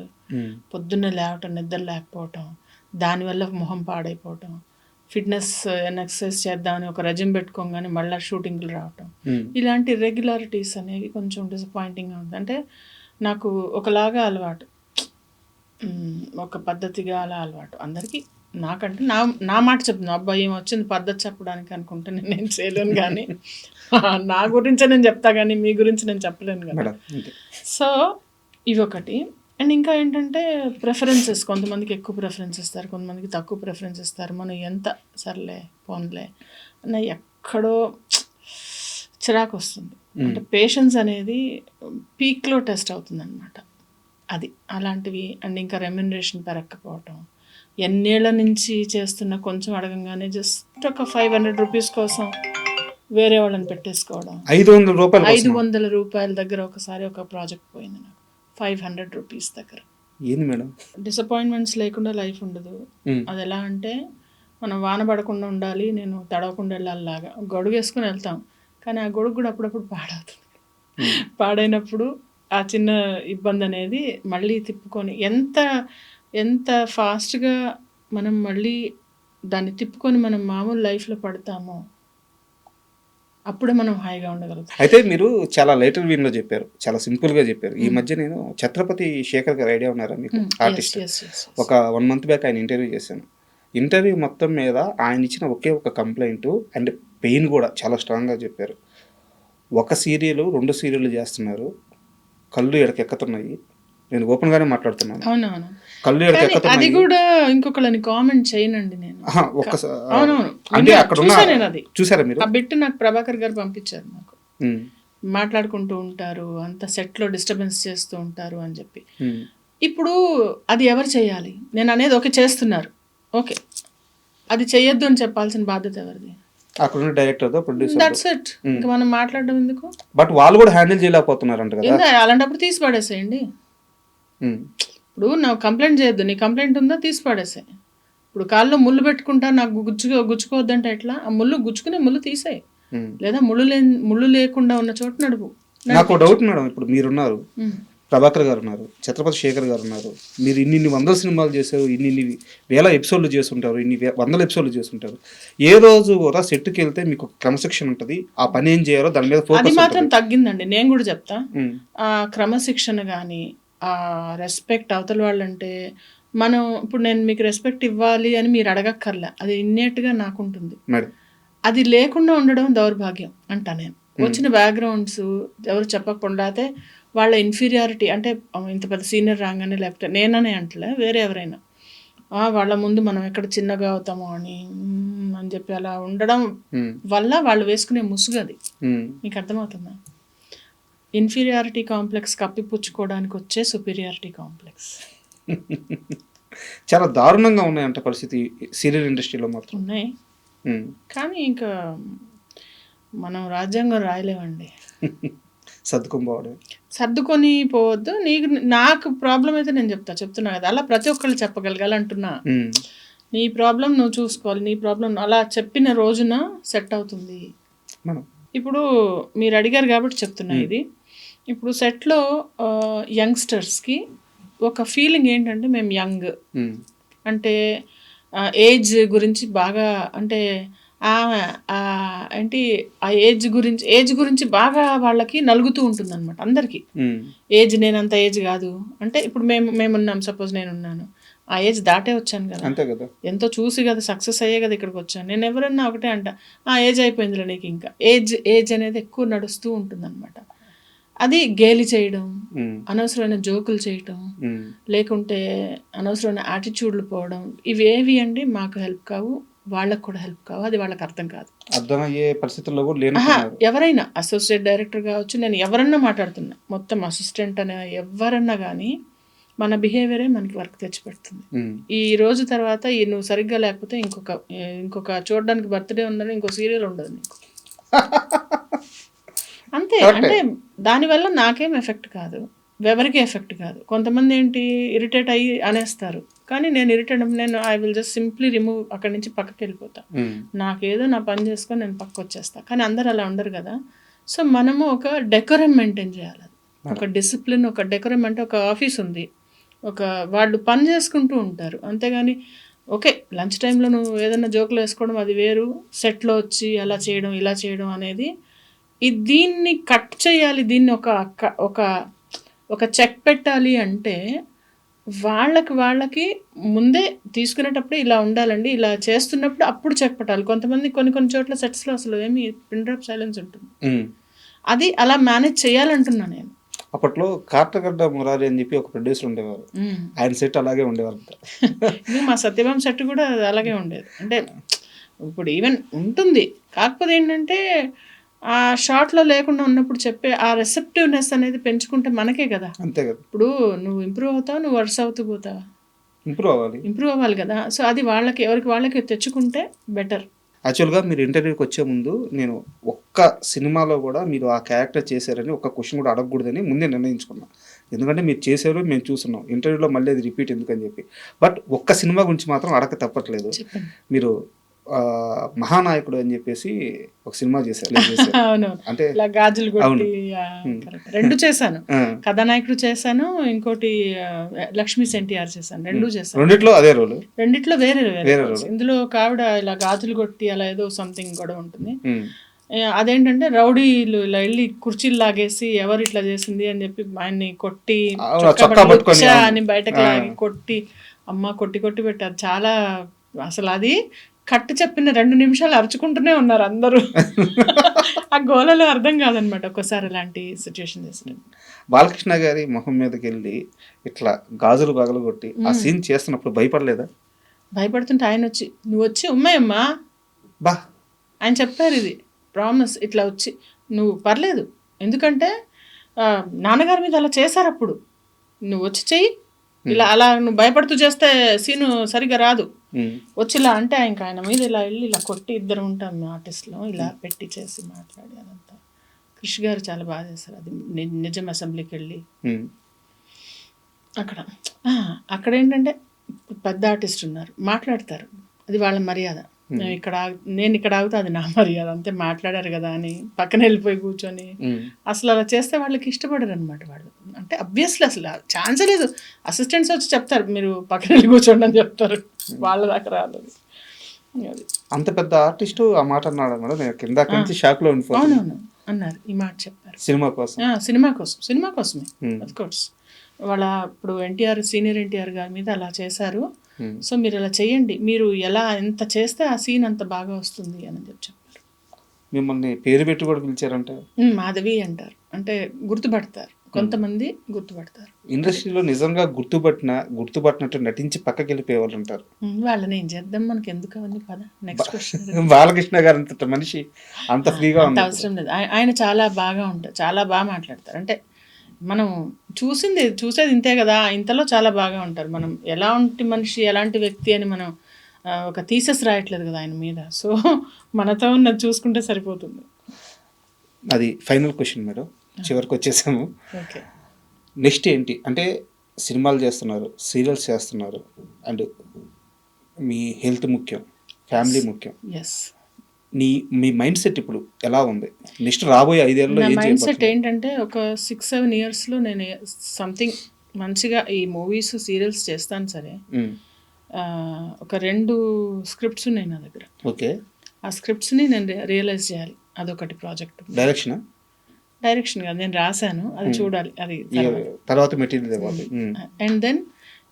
పొద్దున్నే లేవటం, నిద్ర లేకపోవటం, దానివల్ల మొహం పాడైపోవటం, ఫిట్నెస్ ఎక్సర్సైజ్ చేద్దామని ఒక రెజిమ్ పెట్టుకోగానే మళ్ళీ షూటింగ్లు రావటం, ఇలాంటి ఇర్రెగ్యులారిటీస్ అనేవి కొంచెం డిసప్పాయింటింగ్గా ఉంది. అంటే నాకు ఒకలాగా అలవాటు, ఒక పద్ధతిగా అలా అలవాటు అందరికీ. నాకంటే నా మాట చెప్తున్నాను, అబ్బాయి ఏం వచ్చింది పద్ధతి చెప్పడానికి అనుకుంటే నేనేం చేయలేను, కానీ నా గురించే నేను చెప్తా కానీ మీ గురించి నేను చెప్పలేను కదా. సో ఇవి ఒకటి. అండ్ ఇంకా ఏంటంటే ప్రిఫరెన్సెస్, కొంతమందికి ఎక్కువ ప్రిఫరెన్స్ ఇస్తారు, కొంతమందికి తక్కువ ప్రిఫరెన్స్ ఇస్తారు. మనం ఎంత సర్లే పోన్లే అన్న ఎక్కడో చిరాకు వస్తుంది. అంటే పేషెన్స్ అనేది పీక్లో టెస్ట్ అవుతుంది అనమాట, అది అలాంటివి. అండ్ ఇంకా రెమ్యునరేషన్ పెరగకపోవటం, ఎన్నేళ్ల నుంచి చేస్తున్న కొంచెం అడగంగానే జస్ట్ ఒక 500 రూపీస్ కోసం వేరే వాళ్ళని పెట్టేసుకోవడం. 500 రూపాయల దగ్గర ఒకసారి ఒక ప్రాజెక్ట్ పోయింది నాకు, 500 రూపీస్ దగ్గర. ఏంది మేడం? డిసప్పాయింట్మెంట్స్ లేకుండా లైఫ్ ఉండదు. అది ఎలా అంటే మనం వాన పడకుండా ఉండాలి, నేను తడవకుండా వెళ్ళాలిలాగా గొడుగు వేసుకుని వెళ్తాం. కానీ ఆ గొడుగు కూడా అప్పుడప్పుడు పాడవుతుంది. పాడైనప్పుడు ఆ చిన్న ఇబ్బంది అనేది మళ్ళీ తిప్పుకొని ఎంత ఫాస్ట్గా మనం మళ్ళీ దాన్ని తిప్పుకొని మనం మామూలు లైఫ్లో పడతామో అప్పుడే మనం హాయిగా ఉండగలుగుతాం. అయితే మీరు చాలా లేటర్ వీన్లో చెప్పారు, చాలా సింపుల్గా చెప్పారు. ఈ మధ్య నేను ఛత్రపతి శేఖర్ గారు ఐడియా ఉన్నారా మీకు? ఆర్టిస్ట్. ఒక 1 month బ్యాక్ ఆయన ఇంటర్వ్యూ చేశాను. ఇంటర్వ్యూ మొత్తం మీద ఆయన ఇచ్చిన ఒకే ఒక కంప్లైంట్ అండ్ పెయిన్ కూడా చాలా స్ట్రాంగ్గా చెప్పారు. ఒక సీరియల్ 2 సీరియల్ చేస్తున్నారు, కళ్ళు ఎడకెక్కుతున్నాయి. నేను ఓపెన్గానే మాట్లాడుతున్నాను. అవునవును, కళ్ళు అది ఎడకెక్కుతున్నాయి. కూడా ఇంకొకళ్ళని కామెంట్ చేయనండి నేను. అవునవును, అంటే అక్కడ నేను అది చూసారా మీరు? ఆ బిట్ నాకు ప్రభాకర్ గారు పంపించారు. నాకు ఉమ్, మాట్లాడుకుంటూ ఉంటారు, అంత సెట్లో డిస్టర్బెన్స్ చేస్తూ ఉంటారు అని చెప్పి. ఉమ్, ఇప్పుడు అది ఎవరు చేయాలి? నేను అనేది ఓకే చేస్తున్నారు, ఓకే, అది చెయ్యొద్దు అని చెప్పాల్సిన బాధ్యత ఎవరిది? అక్కడున్న డైరెక్టర్తో ప్రొడ్యూసర్. That's it. ఇంకా మనం మాట్లాడడం ఎందుకు? బట్ వాళ్ళు కూడా హ్యాండిల్ చేయలేకపోతున్నారంట కదా. అలాంటప్పుడు తీసి పడేసేయండి. ఉమ్, ఇప్పుడు నాకు కంప్లైంట్ చేయొద్దు, నీ కంప్లైంట్ ఉందా తీసి పడేసాయి. ఇప్పుడు కాల్లో ముళ్ళు పెట్టుకుంటా నాకు గుచ్చుకోవద్దంటే ఎట్లా? ఆ ముళ్ళు గుచ్చుకునే ముళ్ళు తీసేయి, ఉమ్. లేదా ముళ్ళు లేకుండా ఉన్న చోట నడుపు. నాకు డౌట్ మేడం, ఇప్పుడు మీరున్నారు, ప్రభాకర్ గారు ఉన్నారు, ఛత్రపతి శేఖర్ గారు ఉన్నారు. మీరు ఇన్ని వందల సినిమాలు చేశారు, ఇన్ని వేల ఎపిసోడ్లు చేస్తుంటారు, వందల ఎపిసోడ్లు చేస్తుంటారు. ఏ రోజు కూడా సెట్కి వెళ్తే మీకు క్రమశిక్షణ ఉంటుంది, ఆ పని ఏం చేయాలో దాని మీద అది ఫోకస్ మాత్రం తగ్గిందండి. నేను కూడా చెప్తా, ఉమ్, ఆ క్రమశిక్షణ కానీ ఆ రెస్పెక్ట్ అవతల వాళ్ళంటే మనం ఇప్పుడు నేను మీకు రెస్పెక్ట్ ఇవ్వాలి అని మీరు అడగక్కర్లే, అది ఇన్నేట్గా నాకుంటుంది. మేడం అది లేకుండా ఉండడం దౌర్భాగ్యం అంటా నేను. వచ్చిన బ్యాక్గ్రౌండ్స్ ఎవరు చెప్పకుండా అయితే వాళ్ళ ఇన్ఫీరియారిటీ అంటే ఇంత పెద్ద సీనియర్ రాగానే, లేకపోతే నేననే అంటలే వేరే ఎవరైనా వాళ్ళ ముందు మనం ఎక్కడ చిన్నగా అవుతామో అని చెప్పి అలా ఉండడం వల్ల వాళ్ళు వేసుకునే ముసుగది. మీకు అర్థమవుతుందా? ఇన్ఫీరియారిటీ కాంప్లెక్స్ కప్పిపుచ్చుకోవడానికి వచ్చే సుపీరియారిటీ కాంప్లెక్స్. చాలా దారుణంగా ఉన్నాయంట పరిస్థితి సీరియల్ ఇండస్ట్రీలో మాత్రం. ఉన్నాయి, కానీ ఇంకా మనం రాజ్యాంగం రాయలేమండి. సర్దుకొని పోవద్దు. నాకు ప్రాబ్లం అయితే నేను చెప్తున్నా కదా, అలా ప్రతి ఒక్కళ్ళు చెప్పగలగాలి అంటున్నా. నీ ప్రాబ్లం నువ్వు చూసుకోవాలి, నీ ప్రాబ్లం అలా చెప్పిన రోజున సెట్ అవుతుంది. ఇప్పుడు మీరు అడిగారు కాబట్టి చెప్తున్నా ఇది. ఇప్పుడు సెట్లో యంగ్స్టర్స్కి ఒక ఫీలింగ్ ఏంటంటే మేము యంగ్ అంటే ఏజ్ గురించి బాగా అంటే ఏంటి ఆ ఏజ్ గురించి బాగా వాళ్ళకి నలుగుతూ ఉంటుంది అనమాట అందరికీ. ఏజ్ నేనంత ఏజ్ కాదు అంటే ఇప్పుడు మేమున్నాం, సపోజ్ నేనున్నాను, ఆ ఏజ్ దాటే వచ్చాను కదా, ఎంతో చూసి కదా సక్సెస్ అయ్యే కదా ఇక్కడికి వచ్చాను. నేను ఎవరన్నా ఒకటే అంట, ఆ ఏజ్ అయిపోయిందిలే నీకు, ఇంకా ఏజ్ అనేది ఎక్కువ నడుస్తూ ఉంటుంది అనమాట. అది గేలి చేయడం, అనవసరమైన జోకులు చేయటం, లేకుంటే అనవసరమైన యాటిట్యూడ్లు పోవడం, ఇవేవి అండి మాకు హెల్ప్ కావు, వాళ్ళకు కూడా హెల్ప్ కావు. అది వాళ్ళకి అర్థం కాదు, అర్థమయ్యే పరిస్థితుల్లో కూడా ఎవరైనా అసోసియేట్ డైరెక్టర్ కావచ్చు, నేను ఎవరన్నా మాట్లాడుతున్నా, మొత్తం అసిస్టెంట్ అనే ఎవరన్నా కానీ మన బిహేవియరే మనకి వర్క్ తెచ్చిపెడుతుంది. ఈ రోజు తర్వాత నువ్వు సరిగ్గా లేకపోతే ఇంకొక చూడడానికి బర్త్డే ఉందని ఇంకో సీరియల్ ఉండదు నీకు. అంతే. అంటే దానివల్ల నాకేం ఎఫెక్ట్ కాదు, ఎవరికి ఎఫెక్ట్ కాదు. కొంతమంది ఏంటి ఇరిటేట్ అయ్యి అనేస్తారు, కానీ నేను I will just simply remove, అక్కడి నుంచి పక్కకి వెళ్ళిపోతా. నాకేదో నా పని చేసుకొని నేను పక్కకు వచ్చేస్తా. కానీ అందరు అలా ఉండరు కదా. సో మనము ఒక డెకోరం మెయింటైన్ చేయాలి, ఒక డిసిప్లిన్, ఒక డెకోరం. అంటే ఒక ఆఫీస్ ఉంది, వాళ్ళు పని చేసుకుంటూ ఉంటారు, అంతేగాని ఓకే లంచ్ టైంలో నువ్వు ఏదైనా జోకులు వేసుకోవడం అది వేరు, సెట్లో వచ్చి అలా చేయడం ఇలా చేయడం అనేది దీన్ని కట్ చేయాలి. దీన్ని ఒక చెక్ పెట్టాలి అంటే వాళ్ళకి ముందే తీసుకునేటప్పుడు ఇలా ఉండాలండి, ఇలా చేస్తున్నప్పుడు అప్పుడు చెక్ పెట్టాలి. కొంతమంది కొన్ని చోట్ల సెట్స్లో అసలు ఏమి పిన్ డ్రాప్ సైలెన్స్ ఉంటుంది, అది అలా మేనేజ్ చేయాలంటున్నా నేను. అప్పట్లో కార్తగడ్డ మురారి అని చెప్పి ఒక ప్రొడ్యూసర్ ఉండేవారు, ఆయన సెట్ అలాగే ఉండేవారు. మా సత్యభామ సెట్ కూడా అలాగే ఉండేది. అంటే ఇప్పుడు ఈవెన్ ఉంటుంది, కాకపోతే ఏంటంటే ఆ షార్ట్లో లేకుండా ఉన్నప్పుడు చెప్పే ఆ రెసెప్టివ్నెస్ అనేది పెంచుకుంటే మనకే కదా. అంతే కదా. ఇప్పుడు నువ్వు ఇంప్రూవ్ అవుతావు, నువ్వు వర్స్ అవుతూ పోతావా? ఇంప్రూవ్ అవ్వాలి కదా. సో అది ఎవరికి వాళ్ళకి తెచ్చుకుంటే బెటర్. యాక్చువల్గా మీరు ఇంటర్వ్యూకి వచ్చే ముందు నేను ఒక్క సినిమాలో కూడా మీరు ఆ క్యారెక్టర్ చేశారని ఒక్క క్వశ్చన్ కూడా అడగకూడదని ముందే నిర్ణయించుకున్నా. ఎందుకంటే మీరు చేశారు, మేము చూస్తున్నాం. ఇంటర్వ్యూలో మళ్ళీ అది రిపీట్ ఎందుకని చెప్పి. బట్ ఒక్క సినిమా గురించి మాత్రం అడగ తప్పట్లేదు. చెప్పండి. మీరు మహానాయకుడు అని చెప్పేసి ఒక సినిమా చేశారు. అవును, అంటే ఇలా గాజులు కొట్టి రెండు చేశాను. ఆ, కథానాయకుడు చేశాను, ఇంకోటి లక్ష్మీ ఎన్టీఆర్ చేశాను. రెండు చేశాను. రెండిట్లో అదే రోల్. రెండిట్లో వేరే వేరే వేరే role. ఇందులో ఒక ఆవిడ ఇలా గాజులు కొట్టి అలా ఏదో సంథింగ్ కూడా ఉంటుంది. అదేంటంటే రౌడీలు ఇలా వెళ్ళి కుర్చీలు లాగేసి ఎవరు ఇట్లా చేసింది అని చెప్పి ఆయన్ని కొట్టి అవును, చొక్కా చొక్కా బట్టలు పట్టుకొని, ఇచ్చా అవును. అని బయటకు ఆ. లాగి కొట్టి అమ్మ కొట్టి కొట్టి పెట్టారు. చాలా అసలు అది కట్టు చెప్పిన 2 నిమిషాలు అరుచుకుంటూనే ఉన్నారు అందరూ. ఆ గోలలో అర్థం కాదనమాట ఒక్కోసారి అలాంటి సిచ్యువేషన్ చేసినప్పుడు. బాలకృష్ణ గారి మొహం మీదకి వెళ్ళి ఇట్లా గాజులు పగలగొట్టి ఆ సీన్ చేస్తున్నప్పుడు భయపడలేదా? భయపడుతుంటే ఆయన వచ్చి నువ్వు వచ్చి ఉమ్మాయమ్మా బా ఆయన చెప్పారు, ఇది ప్రామిస్, ఇట్లా వచ్చి నువ్వు పర్లేదు, ఎందుకంటే నాన్నగారి మీద అలా చేశారు, అప్పుడు నువ్వు వచ్చి చెయ్యి, ఇలా అలా నువ్వు భయపడుతూ చేస్తే సీను సరిగా రాదు, వచ్చి ఇలా అంటే ఇంకా ఆయన మీద ఇలా వెళ్ళి ఇలా కొట్టి, ఇద్దరు ఉంటాం ఆర్టిస్ట్లో, ఇలా పెట్టి చేసి మాట్లాడి అదంతా. కృషి గారు చాలా బాగా చేశారు అది. నిజం అసెంబ్లీకి వెళ్ళి అక్కడ ఏంటంటే పెద్ద ఆర్టిస్ట్ ఉన్నారు, మాట్లాడతారు, అది వాళ్ళ మర్యాద. నేను ఇక్కడ ఆగుతా, అది నా మర్యాద, అంతే, మాట్లాడారు కదా అని పక్కన వెళ్ళిపోయి కూర్చొని అసలు అలా చేస్తే వాళ్ళకి ఇష్టపడరు అనమాట వాళ్ళు. అంటే అబ్వియస్లీ అసలు ఛాన్సే లేదు. అసిస్టెంట్స్ వచ్చి చెప్తారు మీరు పక్కన వెళ్ళి కూర్చోండి అని చెప్తారు, వాళ్ళ దాకా రాలేదు. అది అంత పెద్ద ఆర్టిస్ట్ ఆ మాట అన్నాడు మేడం. నేను కింద నుంచి షాక్ లో ఉండిపోయాను. అవునవును అన్నారు, ఈ మాట చెప్పారు. సినిమా కోసం, సినిమా కోసమే అఫ్ కోర్స్. వాళ్ళ ఇప్పుడు సీనియర్ ఎన్టీఆర్ గారి మీద అలా చేశారు, సో మీరు ఇలా చేయండి, మీరు ఎలా ఎంత చేస్తే ఆ సీన్ అంత బాగా వస్తుంది అని చెప్పారు. మిమ్మల్ని పేరు పెట్టి కూడా పిలిచారంటే మాధవి అంటారు, అంటే గుర్తుపడతారు, కొంతమంది గుర్తుపడతారు. ఇండస్ట్రీలో నిజంగా గుర్తుపట్టినట్టు నటించి పక్కకి వెళ్ళిపోయేవాళ్ళు ఉంటారు. వాళ్ళని ఏం చేద్దాం, మనకి ఎందుకు అవన్నీ పద. Next question. బాలకృష్ణ గారు అంత మనిషి అంత ఫ్రీగా అంత అవసరం లేదు. ఆయన చాలా బాగా ఉంటారు, చాలా బాగా మాట్లాడతారు. అంటే మనం చూసేది ఇంతే కదా, ఇంతలో చాలా బాగా ఉంటారు. మనం ఎలాంటి మనిషి, ఎలాంటి వ్యక్తి అని మనం ఒక థీసెస్ రాయట్లేదు కదా ఆయన మీద. సో మనతో ఉన్నది చూసుకుంటే సరిపోతుంది. అది ఫైనల్ క్వశ్చన్ మేడం, చివరికి వచ్చేసాము. ఓకే, నెక్స్ట్ ఏంటి అంటే, సినిమాలు చేస్తున్నారు, సీరియల్స్ చేస్తున్నారు, అండ్ మీ హెల్త్ ముఖ్యం, ఫ్యామిలీ ముఖ్యం. ఎస్. మీ మైండ్ సెట్ ఇప్పుడు ఎలా ఉంది? నెక్స్ట్ రాబోయే 5 ఏళ్ళలో నా ఏం మైండ్ సెట్ చేయబోతున్నారు? ఏంటంటే ఒక 6-7 ఇయర్స్లో నేను సంథింగ్ మంచిగా ఈ మూవీస్ సీరియల్స్ చేస్తాను సరే. ఒక 2 స్క్రిప్ట్స్ ఉన్నాయి నా దగ్గర. ఓకే, ఆ స్క్రిప్ట్స్ని నేను రియలైజ్ చేయాలి, అదొకటి ప్రాజెక్ట్. డైరెక్షన్ కాదు, నేను రాశాను, అది చూడాలి, అది తర్వాత మెటీరియల్ ఇవ్వాలి. అండ్ దెన్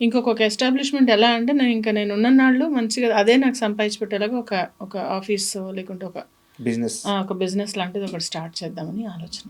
ఇంకొక ఎస్టాబ్లిష్మెంట్ ఎలా అంటే, నేను ఉన్న నాళ్ళు మంచిగా అదే నాకు సంపాదించి పెట్టేలాగా ఒక ఆఫీస్ లేకుంటే ఒక బిజినెస్ బిజినెస్ లాంటిది ఒకటి స్టార్ట్ చేద్దామని ఆలోచన.